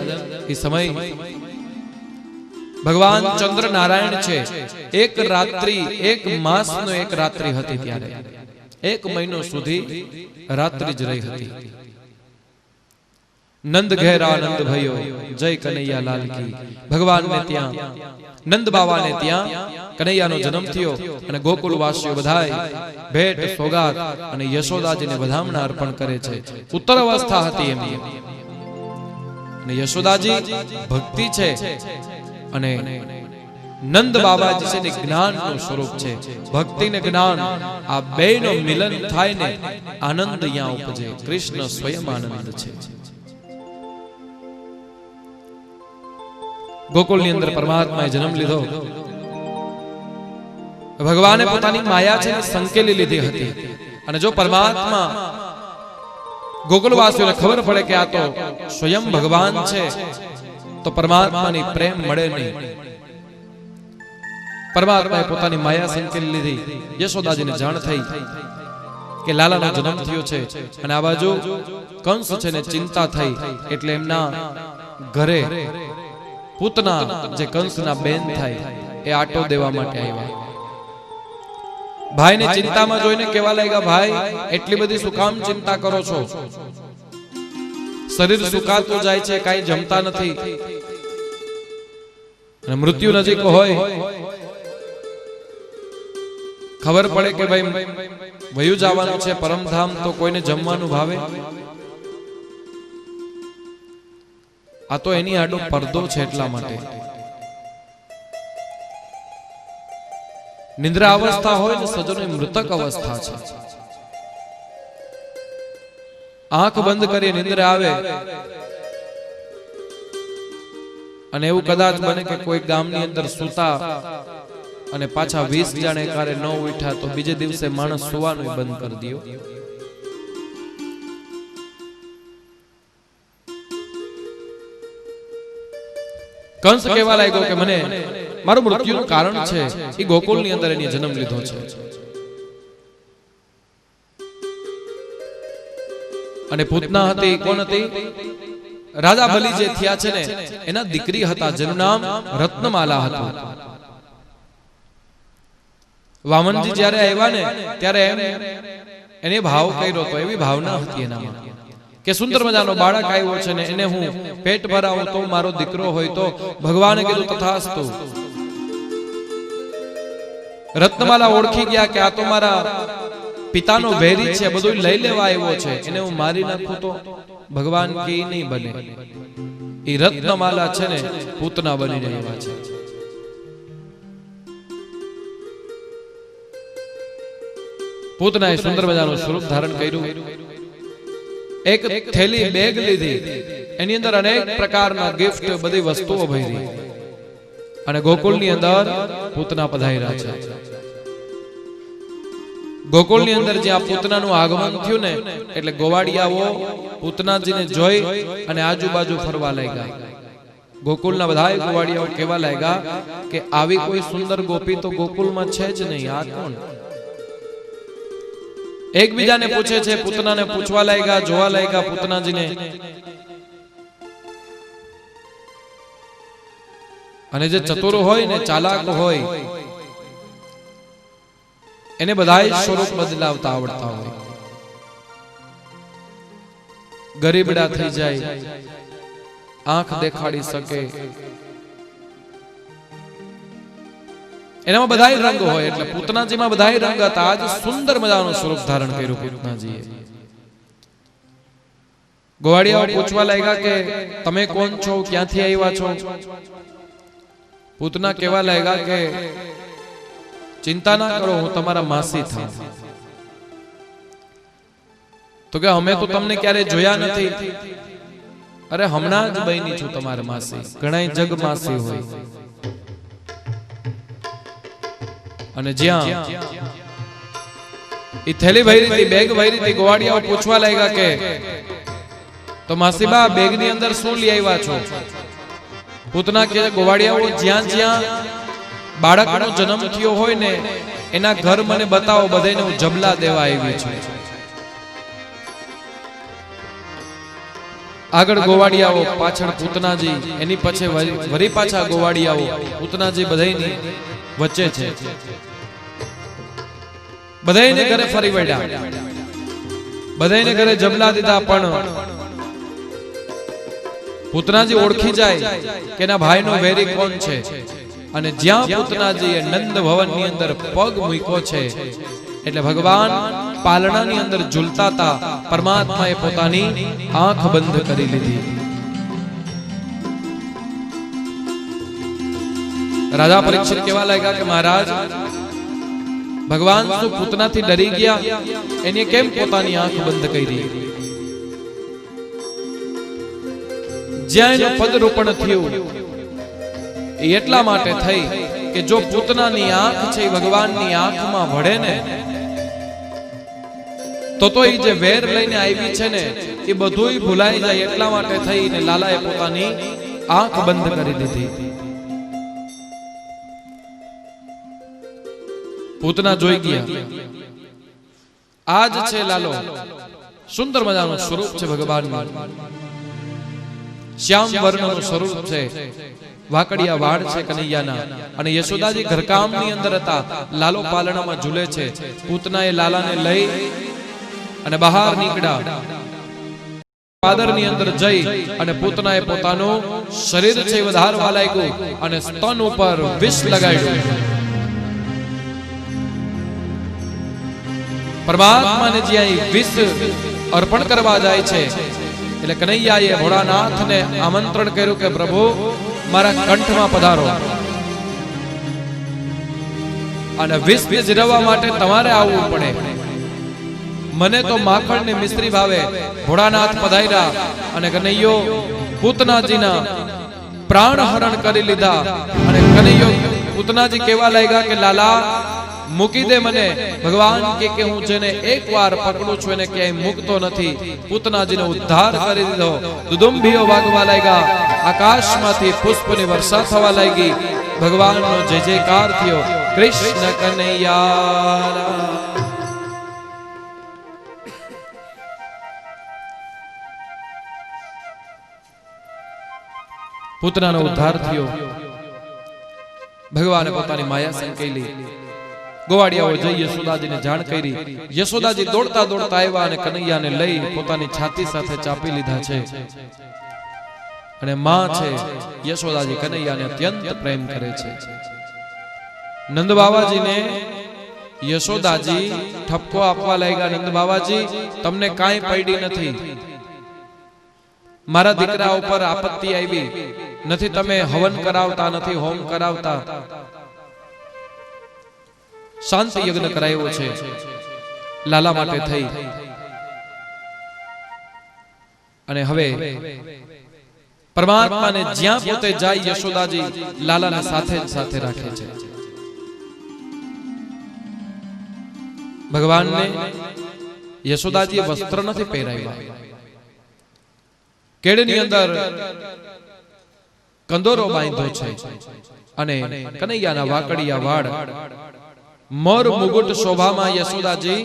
Speaker 1: એ સમય ભગવાન ચંદ્ર નારાયણ છે. એક રાત્રિ, એક માસનો એક રાત્રિ હતી. ત્યારે 1 મહિનો સુધી રાત્રિ જ રહી હતી. નંદ ઘેર આનંદ ભયો, જય કનૈયા લાલ કી. ભગવાનને ત્યાં, નંદ બાબાને ત્યાં કનૈયાનો જન્મ થયો અને ગોકુળવાસીઓ બધાય ભેટ સોગાત અને યશોદાજીને વધામણા અર્પણ કરે છે. ઉત્તર અવસ્થા હતી એમની. અને યશોદાજી ભક્તિ છે અને નંદ બાબાજી છે ને જ્ઞાનનું સ્વરૂપ છે. ભક્તિ ને જ્ઞાન આ બેનો મિલન થાય ને આનંદ અહીંયા ઉપજે. કૃષ્ણ સ્વયં આનંદ છે. ગોકુળની અંદર પરમાત્માએ જન્મ લીધો. ભગવાને પોતાની માયા છે ને સંકેલી લીધી હતી. અને જો પરમાત્મા ગોકુળવાસીઓને ખબર પડે કે આ તો સ્વયં ભગવાન છે તો પરમાત્માની પ્રેમ મળે નહીં. પરમાત્માએ પોતાની માયા સંકેલી લીધી. યશોદાજીને જાણ થઈ કે લાલાનો જન્મ થયો છે અને આ બાજુ કંસ છે ને ચિંતા થઈ એટલે એમના ઘરે પૂતના જે કંસના બેન થાય એ આટો દેવા માટે આવ્યા. ભાઈને ચિંતામાં જોઈને કહેવા લાગ્યા, ભાઈ એટલી બધી શું કામ ચિંતા કરો છો? શરીર સુકાતું જાય છે, કાંઈ જમતા નથી અને મૃત્યુ નજીક હોય, ખબર પડે કે ભાઈ વયું જવાનું છે પરમધામ, તો કોઈને જમવાનું ભાવે? આ તો એની આડો પડદો છે. એટલા માટે નિંદ્રા અવસ્થા હોય ને સજ્જનો મૃતક અવસ્થા છે. આંખ બંધ કરી નિંદ્રા આવે અને એવું કદાચ બને કે કોઈ ગામની અંદર સૂતા અને પાછા 20 જાણે કારે ન ઉઠ્યા તો બીજે દિવસે માણસ સુવાનું બંધ કરી દિયો. કંસ કહેવા લાગ્યો કે મને મારું મૃત્યુનું કારણ છે એ ગોકુળની અંદર એની જન્મ લીધો છે. અને પૂતના હતી, કોણ હતી? રાજા બલિ જે થયા છે ને એના દીકરી હતા, જેનું નામ રત્નમાલા હતું. વામનજી જ્યારે આવ્યા ને ત્યારે એને ભાવ કર્યો તો એવી ભાવના હતી એનામાં કે સુંદર મજાનો બાળક આવ્યો છે ને એને હું પેટ ભરાવું તો મારો દીકરો હોય તો ભગવાને કીધું તથાસ્તુ. રત્નમાલા ઓળખી ગયા કે આ તો મારા પિતાનો વેરી છે, બધું લઈ લેવા આવ્યો છે, એને હું મારી નાખું તો ભગવાન કે નહીં બને. એ રત્નમાલા છે ને પૂતના બનીને આવ્યા છે. પૂતનાએ સુંદર મજાનું સ્વરૂપ ધારણ કર્યું. એક થેલી બેગ લીધી, એની અંદર અનેક પ્રકારના ગિફ્ટ, બધી વસ્તુઓ ભરી અને ગોકુળની અંદર પૂતના પધાર્યા છે. ગોકુળની અંદર જ્યાં પૂતનાનું આગમન થયું ને એટલે ગોવાળિયાઓ પૂતનાજીને જોઈ અને આજુબાજુ ફરવા લાગ્યા. ગોકુળના બધા ગોવાળિયાઓ કહેવા લાગ્યા કે આવી કોઈ સુંદર ગોપી તો ગોકુળમાં છે જ નહીં, આ કોણ? એકબીજાને પૂછે છે, પૂતનાને પૂછવા લાગ્યા, જોવા લાગ્યા પૂતનાજીને. અને જે ચતુર હોય ને, ચાલાક હોય, એને બધાય સ્વરૂપ બદલાવતા આવડતા હોય. ગરીબડા થઈ જાય, આંખ દેખાડી શકે, એનામાં બધાય રંગ હોય. એટલે પૂતનાજીમાં બધાય રંગ હતા. આજ સુંદર મજાનું સ્વરૂપ ધારણ કર્યું પૂતનાજીએ. ગોવાળિયાઓ પૂછવા લાગ્યા કે તમે કોણ છો, ક્યાંથી આવ્યા છો? પૂતના કહેવા લાગ્યા કે ચિંતા ના કરો, હું તમારા માસી થાઉં. તો કે અમે તો તમને ક્યારે જોયા નથી. અરે હમણાં જ બની છું તમારા માસી. ઘણા જગ માસી હોય. અને જ્યાં એ થેલી ભરી હતી, બેગ ભરી હતી, ગોવાળિયાઓ પૂછવા લાગ્યા કે તો માસીબા બેગની અંદર શું લઈ આવ્યા છો? પૂતના કે ગોવાળિયાઓ જ્યાં જ્યાં બાળકનો જન્મ થયો હોય ને એના ઘર મને બતાવો, બધાને હું જબલા દેવા આવી છું. આગળ ગોવાળિયાઓ, પાછળ પૂતનાજી, એની પછી વરી પાછા ગોવાળિયાઓ, પૂતનાજી બધાની વચ્ચે છે. બધાને ઘરે ફરી વળ્યા, બધાને ઘરે જબલા દીધા. પણ પૂતનાજી ઓળખી જાય કે એના ભાઈનો વેરી કોણ છે. અને જ્યાં પૂતનાજીએ નંદ ભવનની અંદર પગ મૂક્યો છે એટલે ભગવાન પાલણાની અંદર ઝૂલતા હતા. પરમાત્માએ પોતાની આંખ બંધ કરી લીધી. રાજા પરીક્ષિત કહેવા લાગ્યા કે મહારાજ, ભગવાન શું પૂતનાથી ડરી ગયા? એને કેમ પોતાની આંખ બંધ કરી? જ્યાં એનું પદરૂપણ થયું એ એટલા માટે થઈ કે જો પૂતનાની આંખ છે એ ભગવાનની આંખમાં ભળે ને તો એ જે વેર લઈને આવી છે ને એ બધું ભૂલાઈ જાય. એટલા માટે થઈને લાલાએ પોતાની આંખ બંધ કરી દીધી. પૂતના જોઈ ગયા. આજ છે લાલો, સુંદર મજાનું સ્વરૂપ છે ભગવાનનું. શ્યામ વર્ણનું સ્વરૂપ છે, વાકડિયા વાળ છે કનૈયાના. અને યશોદાજી ઘરકામની અંદર હતા, લાલો પાલણામાં ઝૂલે છે. પૂતનાએ લાલાને લઈ અને બહાર નીકળ્યા. પાદરની અંદર જઈ અને પૂતનાએ પોતાનું શરીર છે વધારવા લાગ્યું અને સ્તન ઉપર વિષ લગાડ્યું. પરમાત્માને જ્યાં વિષ અર્પણ કરવા જાય છે એટલે કનૈયાએ ભોળાનાથને આમંત્રણ કર્યું કે પ્રભુ મારા કંઠમાં પધારો અને વિષ જીરવવા માટે તમારે આવવું પડે. મને તો માખણ ને મિશ્રી ભાવે. ભોળાનાથ પધાર્યા અને કનૈયો પૂતનાજીના प्राण हरण करी लीधा अने कन्हैयो पूतनाजी केवा लाग्या के लाला मूकी दे मने। भगवान के हूँ जेने एक वार पकड़ू छुं एने क्यांय मुकतो नथी। पूतनाजीनो उद्धार करी दीधो। दुदुंबीओ वागवा लाग्या, आकाशमांथी पुष्पनी वर्षा थवा लागी। भगवाननो जय जयकार थयो। कृष्ण कन्हैया पूतनानो उद्धार थयो। भगवाने पोतानी माया संकेली। गोवाड़ियाओ जई यशोदाजी ने जाण करी। यशोदाजी दौड़ता दौड़ता आव्या अने कन्हैयाने लई पोतानी छाती साथे चापी लीधा छे। अने मां छे यशोदाजी कन्हैयाने अत्यंत प्रेम करे छे। नंद बाबाजी ने यशोदाजी ठपको आपवा लाग्या। नंद बाबाजी तमने काई पड़ी नथी, मारा दीकरा उपर आपत्ति आवी नथी, तमे हवन करावता नथी, होम करावता, शांति यज्ञ करायो छे लाला माटे थई। अने हवे परमात्मा ने ज्यां पोते जाय यशोदाजी लाला ने साथे साथे राखे छे। भगवान ने यशोदाजी वस्त्र नथी पहेराव्या। केड़नी अंदर कंदोरो बांध्यो छे अने कन्हैयाना वाकड़िया वाड़ मोर मुकुट शोभामां यशोदाजी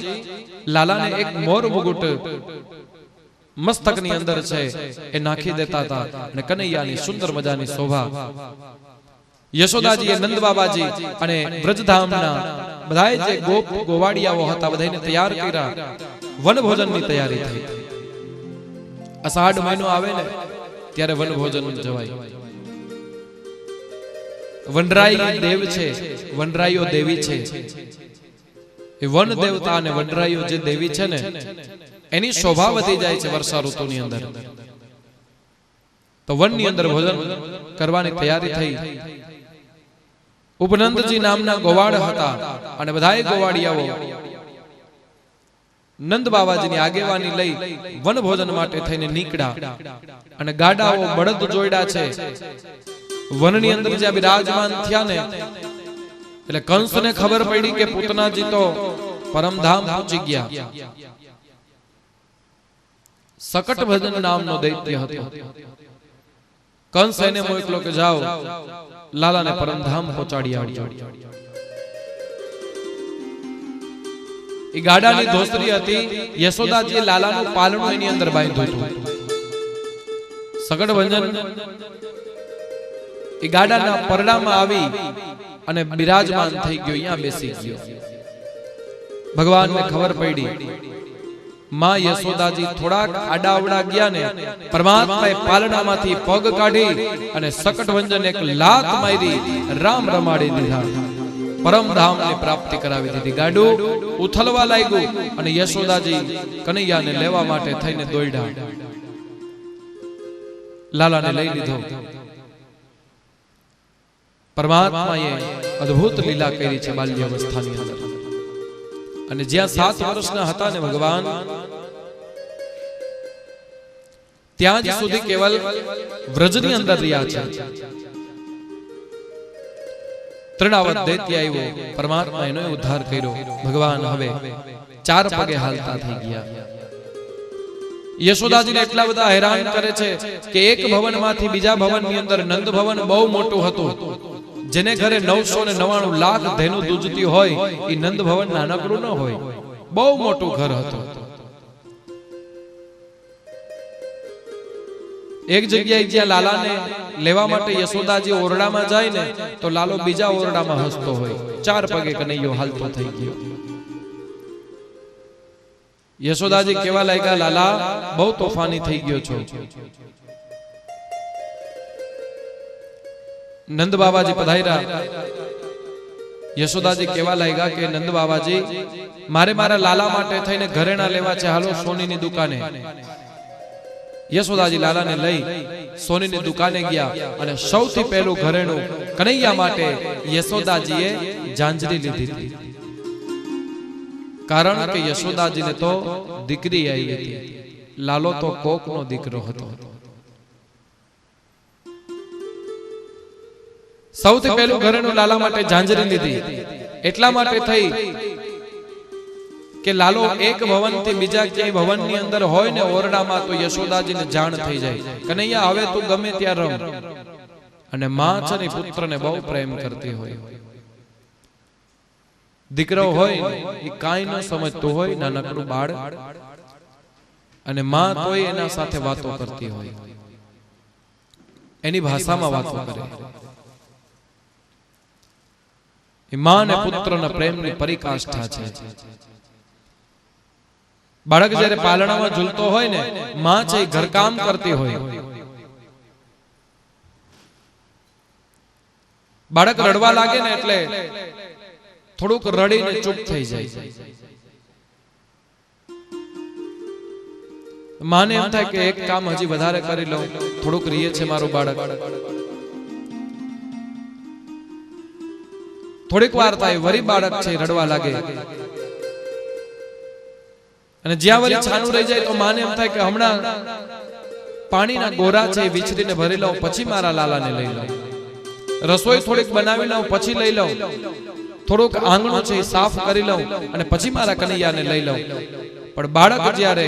Speaker 1: लाला ने एक मोर मुकुट मस्तकनी अंदर छे ए नाखी देता था अने कन्हैयानी सुंदर मजानी शोभा। यशोदाजी नंद बाबाजी अने व्रजधामना बधाए जे गोप गोवाड़ियाओ हता बधाईने तैयार कर्या। वन भोजननी तैयारी थई। अषाढ़ महीनो आवे ने त्यारे वन भोजन जवाय। वनराई देव छे, वनराईओ देवी छे। ए वन देवता अने वनराईओ जे देवी छे ने एनी शोभा वधी जाय छे वर्षा ऋतुनी अंदर। तो वननी अंदर भोजन करवानी तैयारी थई। उपनंदजी नामना गोवाड़ हता अने बधाए गोवाड़ियाओ नंद बाबाजीनी आगेवानी लई वन भोजन माटे थईने नीकळ्या अने गाडाओ बळद जोड्या छे। वननी अंदर ज्यां विराजमान थया ने એટલે કંસને ખબર પડી કે પૂતનાજી તો પરમધામ પહોંચી ગયા। सकट भजन नामनो दैत्य हतो। कंस એને મોકલો કે જાઓ લાલાને પરમધામ પહોંચાડી આવજો। એ ગાડાની ધોસરી હતી। યશોદાજીએ લાલાનું પાલણું એની અંદર બાંધ્યું હતું। सकट भजन એ ગાડાના પરડામાં આવી અને બિરાજમાન થઈ ગયો, અહીંયા બેસી ગયો। ભગવાનને ખબર પડી। मां यशोदाजी थोड़ाक आडावड़ा गया ने परमात्माए पालनामांथी पग काढी अने सकट भंजन एक लात मारी राम रमाड़ी दीधा। परमधाम ने प्राप्ति करावी दीधी। गाडू उथलवा लाग्યું અને यशोदाजी कन्हैयाने लेवा माटे थईने दौड्या। लालाने लई लीधो। परमात्माए अद्भुत लीला करी छे बाल्यावस्थानी अंदर। અને જ્યાં 7 વર્ષના હતા ને ભગવાન ત્યાં જ સુધી કેવલ વ્રજની અંદર રહ્યા છે। ત્રણાવત દૈત્ય આવ્યો, પરમાત્મા એનો ઉદ્ધાર કર્યો। ભગવાન હવે 4 પગે હાલતા થઈ ગયા। યશોદાજીને એટલા બધા હેરાન કરે છે કે એક ભવનમાંથી બીજા ભવનની અંદર નંદ ભવન બહુ મોટું હતું। જેને ઘરે 999 લાખ ધેનું દૂધતી હોય એ નંદ ભવન નાનકડું ન હોય, બહુ મોટું ઘર હતું। એક જગ્યાએ જ્યાં લાલાને લેવા માટે યશોદાજી ઓરડામાં જાય ને તો લાલો બીજા ઓરડામાં હસતો હોય। 4 પગે કનૈયો હાલતો થઈ ગયો। યશોદાજી કેવા લાગ્યા, લાલા બહુ તોફાની થઈ ગયો છો। नंद बाबाजी पधार्या। यशोदाजी केवा लाग्या के नंद बाबाजी मारे मारा लाला माटे थईने घरेणा लेवा छे, हालो सोनीनी दुकाने। यशोदाजी लालाने लई सोनीनी दुकाने गया अने सौथी पहेलुं घरेणुं कन्हैया माटे यशोदाजीए जांजरी लीधी हती। कारण के यशोदाजीने तो दीकरी आई हती, लालो तो कोकनो दीकरो हतो। સૌથી પહેલું ઘરેણું લાલા માટે ઝાંઝરી લીધી એટલા માટે થઈ કે લાલો એક ભવનથી બીજા ક્યાંય ભવનની અંદર હોય ને ઓરડામાં તો યશોદાજીને જાણ થઈ જાય કનૈયા હવે તું ગમે ત્યાં રમ. અને માં છે ને પુત્રને બહુ પ્રેમ કરતી હોય. દીકરો હોય એ કાંઈ ન સમજતું હોય, નાનકડું બાળ, અને માં તોય એના સાથે વાતો કરતી હોય, એની ભાષામાં વાતો કરે. એ માં અને પુત્રના પ્રેમની પરિકાષ્ઠા છે. બાળક જ્યારે પાલણામાં ઝૂલતો હોય ને, માં છે ઘરકામ કરતી હોય. બાળક રડવા લાગે ને એટલે થોડુંક રડીને ચૂપ થઈ જાય. માને એમ થાય કે એક કામ હજી વધારે કરી લઉં, થોડુંક રીએ છે મારું બાળક. થોડીક વાર થાય વરી બાળક છે રડવા લાગે, અને જ્યાં વળી છાનું રહી જાય તો માને એમ થાય કે હમણાં પાણીના ગોરા છે વિછરીને ભરી લઉં, પછી મારા લાલાને લઈ લઉં. રસોઈ થોડીક બનાવી લઉં, પછી લઈ લઉં. થોડુંક આંગણું છે સાફ કરી લઉં, અને પછી મારા કનૈયાને લઈ લઉં. પણ બાળક જ્યારે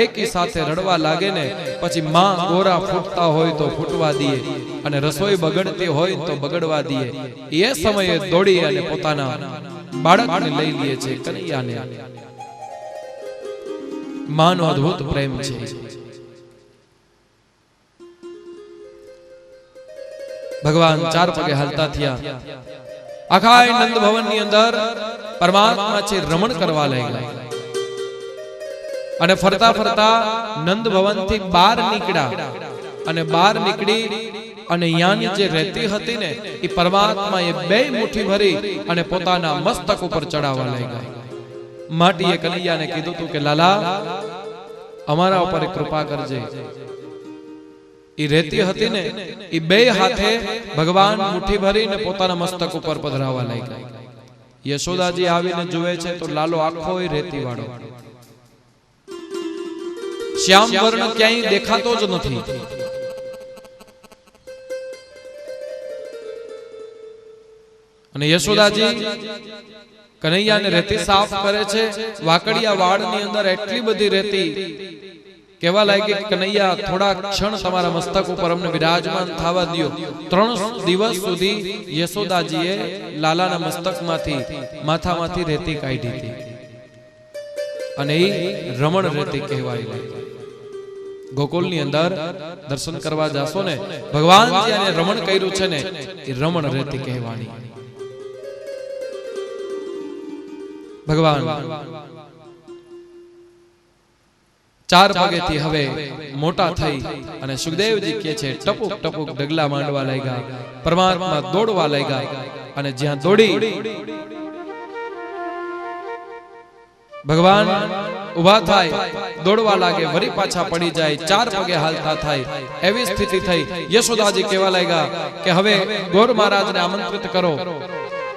Speaker 1: એકી સાથે રડવા લાગે ને, પછી માં ગોરા ફૂટતા હોય તો ફૂટવા દઈએ, અને રસોઈ બગડતી હોય તો બગડવા દઈએ. એ સમયે દોડી અને પોતાના બાળકને લઈ લે છે, કનૈયાને. માનો અદ્ભુત પ્રેમ છે. ભગવાન ચાર પગે હાલતા થયા. આખા નંદ ભવન ની અંદર પરમાત્મા છે રમણ કરવા લાગ્યા. અને ફરતા ફરતા નંદ ભવન થી બહાર નીકળ્યા, અને બહાર નીકળી અને અહીંયાની જે રહેતી હતી ને, એ પરમાત્મા એ બે મુઠ્ઠી ભરી અને પોતાના મસ્તક ઉપર ચડાવવા લાગ્યા. માટીએ કનૈયાને કીધું તું કે લાલા અમારા ઉપર કૃપા કરજે. એ રહેતી હતી ને, એ બે હાથે ભગવાન મુઠ્ઠી ભરીને પોતાના મસ્તક ઉપર પધરાવવા લાગ્યા. યશોદાજી આવીને જુએ છે તો લાલો આખો રેતી વાળો, શ્યામ વર્ણ ક્યાંય દેખાતો જ નથી. અને યશોદાજી કનૈયાને રેતી સાફ કરે છે. વાકડિયા વાળની અંદર એટલી બધી રેતી કેવા લાગી, કનૈયા થોડા ક્ષણ તમારા મસ્તક ઉપર અમને વિરાજમાન થવા દો. 3 દિવસ સુધી યશોદાજીએ લાલાના મસ્તકમાંથી માથામાંથી રેતી કાઢી હતી, અને એ રમણ રેતી કહેવાય લાગી. ગોકુલની અંદર દર્શન કરવા જાશો ને, ભગવાન જેને રમણ કર્યું છે ને, એ રમણ રેતી કહેવાની. ભગવાન ચાર પગેથી હવે મોટા થઈ અને સુખદેવજી કહે છે ટપુક ટપુક ડગલા માંડવા લાગ્યા. પરમાત્મા દોડવા લાગ્યા, અને જ્યાં દોડી ભગવાન ઉભા થાય, દોડવા લાગે, વરી પાછા પડી જાય, ચાર પગે હાલતા થાય, એવી સ્થિતિ થઈ. યશોદાજી કહેવા લાગ્યા કે હવે ગોર મહારાજને આમંત્રિત કરો.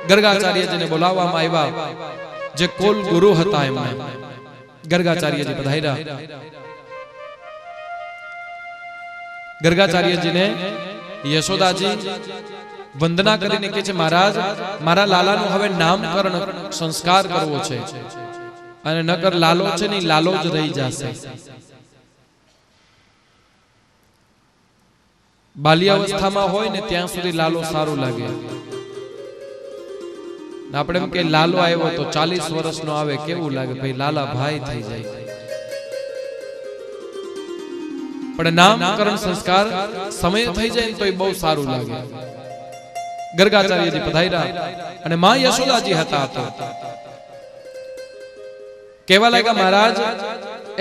Speaker 1: ગર્ગાચાર્યજીને બોલાવવામાં આવ્યા, જે કુલ ગુરુ હતા એમને. ગર્ગાચાર્યજી પધાર્યા. ગર્ગાચાર્યજીને યશોદાજી વંદના કરીને કહે છે, મહારાજ મારા લાલાનું હવે નામકરણ સંસ્કાર કરવો છે, અને નકર લાલો છે ને લાલો જ રહી જશે. બાલ્યાવસ્થામાં હોય ને ત્યાં સુધી લાલો સારું લાગે. આપણે એમ કે લાલો આવ્યો તો 40 વર્ષનો આવે કેવું લાગે, ભાઈ લાલા ભાઈ થઈ જાય. પણ નામકરણ સંસ્કાર સમય થઈ જાય તો એ બહુ સારું લાગે. ગર્ગાચાર્યજી પધાર્યા, અને માં યશોદાજી હતા. કેવા લાગ્યા, મહારાજ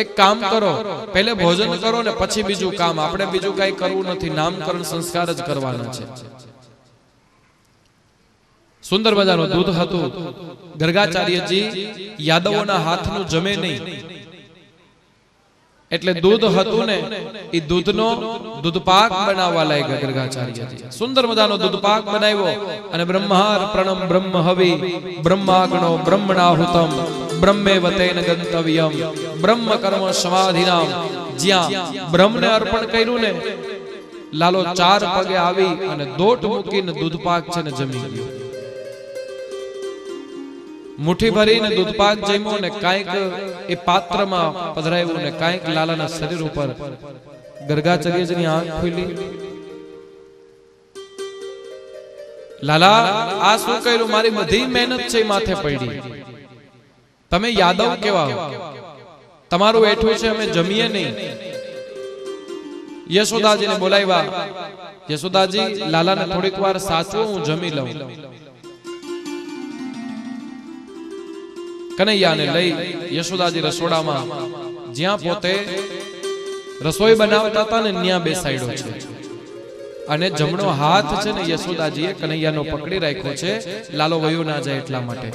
Speaker 1: એક કામ કરો, પહેલે ભોજન કરો ને પછી બીજું કામ. આપણે બીજું કઈ કરવું નથી, નામકરણ સંસ્કાર જ કરવાના છે. સુંદર મજાનું દૂધ હતું. ગર્ગાચાર્યજી યાદવોના હાથનું જમે નહીં, એટલે દૂધ હતું ને, એ દૂધનો દૂધપાક બનાવવા લાગ્યા ગર્ગાચાર્યજી. સુંદર મજાનો દૂધપાક બનાવ્યો, અને બ્રહ્માર પ્રણમ બ્રહ્મ હવિ બ્રહ્માગ્નો બ્રહ્મણાહુતમ બ્રહ્મેવતેન ગંતવ્યમ બ્રહ્મ કર્મ સમાધિનામ. જ્યાં બ્રહ્મને અર્પણ કર્યું ને, લાલો 4 પગે આવી અને દોટ મૂકીને દૂધપાક છે ને જમી ગયો. મુઠ્ઠી ભરીને દૂધપાક જમ્યો ને કાંઈક એ પાત્રમાં પધરાવ્યું ને કાંઈક લાલાના શરીર ઉપર ગર્ગાચાર્યજીની આંખ ખુલી. લાલા, આ શું કર્યું? મારી બધી મહેનત છે માથે પડી. તમે યાદવ કેવા, તમારું એઠું છે, અમે જમીએ નહીં. યશોદાજીને બોલાવ્યા. યશોદાજી, લાલાને થોડીક વાર સાચવો, હું જમી લઉં. કનૈયાને લઈ યશોદાજી રસોડામાં, જ્યાં પોતે રસોઈ બનાવતા હતા ને ત્યાં બેસાડ્યો છે. અને જમણો હાથ છે ને યશોદાજીએ કનૈયાનો પકડી રાખ્યો છે, લાલો વયો ના જાય એટલા માટે.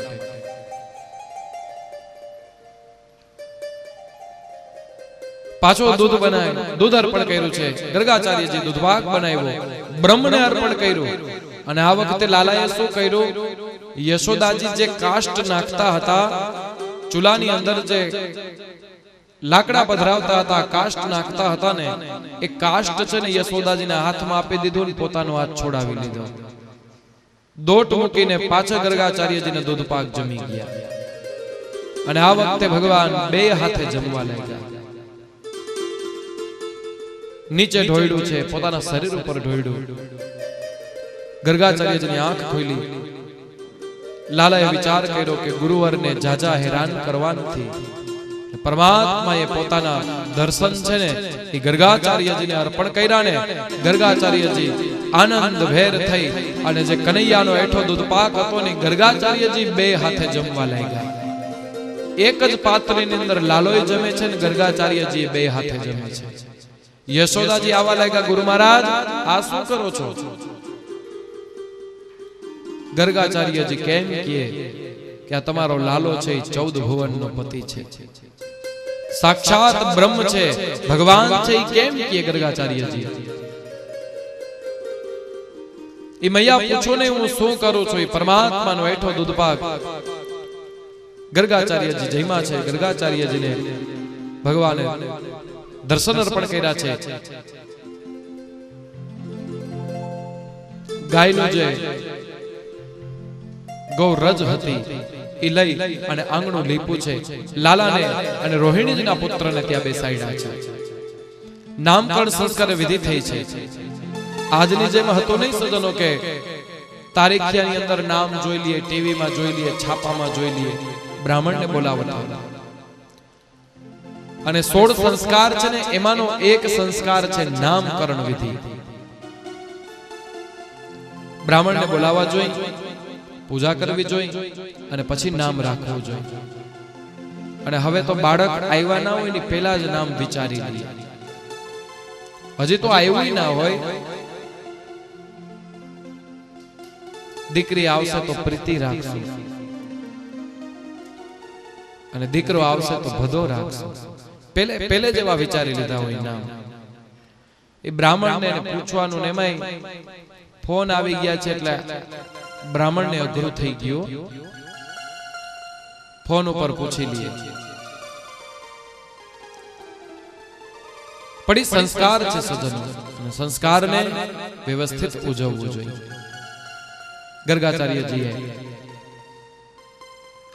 Speaker 1: પાછો દૂધ બનાવ્યું, દૂધ અર્પણ કર્યું છે. ગર્ગાચાર્યજી દૂધપાક બનાવ્યો, બ્રહ્મને અર્પણ કર્યું. અને આ વખતે લાલાએ શું કર્યું? યશોદાજી જે કાષ્ટ નાખતા હતા ચૂલાની અંદર, જે લાકડા પધરાવતા હતા, કાષ્ટ નાખતા હતા ને, એ કાષ્ટ છે ને યશોદાજીના હાથમાં આપી દીધું ને પોતાનો હાથ છોડાવી લીધો. દોટ મૂકીને પાછા ગર્ગાચાર્યજીને દૂધપાક જમી ગયા. અને આ વખતે ભગવાન બે હાથે જમવા લાગ્યા. નીચે ઢોળ્યું છે, પોતાના શરીર ઉપર ઢોળ્યું. ગર્ગાચાર્યજીની આંખ ખોલી. લાલાએ વિચાર કર્યો કે ગુરુવરને જાજા હેરાન કરવા નથી. પરમાત્માએ પોતાના દર્શન છે ને એ ગર્ગાચાર્યજીને અર્પણ કર્યા ને ગર્ગાચાર્યજી આનંદ ભેર થઈ અને જે કનૈયાનો એઠો દૂધપાક હતો ને ગર્ગાચાર્યજી બે હાથે જમવા લાગ્યા. એક જ પાત્રની અંદર લાલોય જમે છે ને ગર્ગાચાર્યજી બે હાથે જમે છે. યશોદાજી આવા લાગ્યા, ગુરુ મહારાજ આ શું કરો છો? ગર્ગાચાર્યજી કેમ કહે કે આ તમારો લાલો છે, 14 ભુવનનો પતિ છે, સાક્ષાત બ્રહ્મ છે, ભગવાન છે. કેમ કહે ગર્ગાચાર્યજી? એ મૈયા પૂછો ને હું શું કરું છું? એ પરમાત્માનો એઠો દૂધપાક ગર્ગાચાર્યજી જમ્યા છે. ગર્ગાચાર્યજીને ભગવાને દર્શન અર્પણ કર્યા છે. ગાયનું જે ગૌરજ હતી એ લઈ અને આંગણું લીપું છે. લાલાને અને રોહિણીજીના પુત્રને ત્યાં બેસાડ્યા છે. નામકરણ સંસ્કાર વિધિ થઈ છે. આજની જેમ હતું નહીં સજ્જનો કે તારીખની અંદર નામ જોઈ લઈએ, ટીવીમાં જોઈ લઈએ, છાપામાં જોઈ લઈએ. બ્રાહ્મણને બોલાવતા અને 16 સંસ્કાર છે ને એમાંનો એક સંસ્કાર છે નામકરણ વિધિ. બ્રાહ્મણને બોલાવવા જોઈ, પૂજા કરવી જોઈ અને પછી નામ રાખવું જોઈ. અને હવે તો બાળક આવ્યા ના હોય ને પહેલા જ નામ વિચારી લે. હજી તો આવ્યું ના હોય, દીકરી આવશે તો પ્રીતિ રાખશું અને દીકરો આવશે તો ભદો રાખશું. પહેલે જેવા વિચારી લીધા હોય નામ. એ બ્રાહ્મણને પૂછવાનું ને એમાંય ફોન આવી ગયા છે એટલે બ્રાહ્મણને અઘરું થઈ ગયું. ફોન ઉપર પૂછી લઈએ. પડી સંસ્કાર છે સજ્જનો, સંસ્કારને વ્યવસ્થિત ઉજવવું જોઈએ. ગર્ગાચાર્યજીએ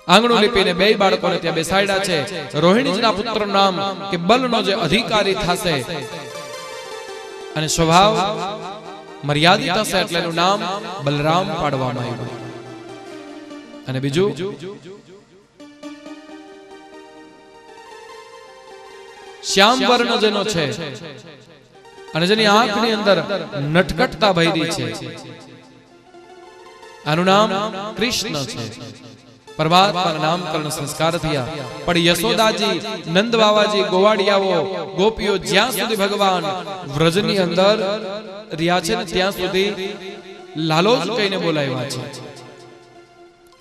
Speaker 1: આંગણું લીપીને બે બાળકોને ત્યાં બેસાડ્યા છે. રોહિણીજીના પુત્રનું નામ કે બલનો જે અધિકારી થશે અને સ્વભાવ મર્યાદિત હશે એટલે એનું નામ બલરામ પાડવામાં આવ્યું. અને બીજું શ્યામ વર્ણ જેનો છે અને જેની આંખની અંદર નટકટતા ભરી છે, આનું નામ કૃષ્ણ છે. પરમાત્માના નામકરણ સંસ્કાર થયા. પણ યશોદાજી, નંદ બાવાજી, ગોવાળિયાઓ, ગોપીઓ જ્યાં સુધી ભગવાન વ્રજની અંદર રહ્યા છે ને ત્યાં સુધી લાલો જ કહીને બોલાવ્યા છે.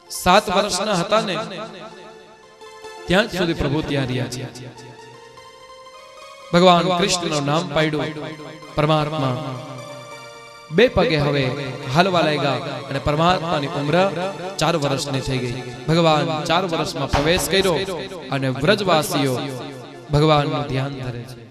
Speaker 1: 7 વર્ષના હતા ને ત્યાં સુધી પ્રભુ ત્યાં રહ્યા છે. ભગવાન કૃષ્ણનું નામ પાડ્યું. પરમાત્મા બે પગે હવે હાલવા લાગ્યા અને પરમાત્માની ઉંમર 4 વર્ષની થઈ ગઈ. ભગવાન 4 વર્ષમાં પ્રવેશ કર્યો અને વ્રજવાસીઓ ભગવાનનું ધ્યાન ધરે છે.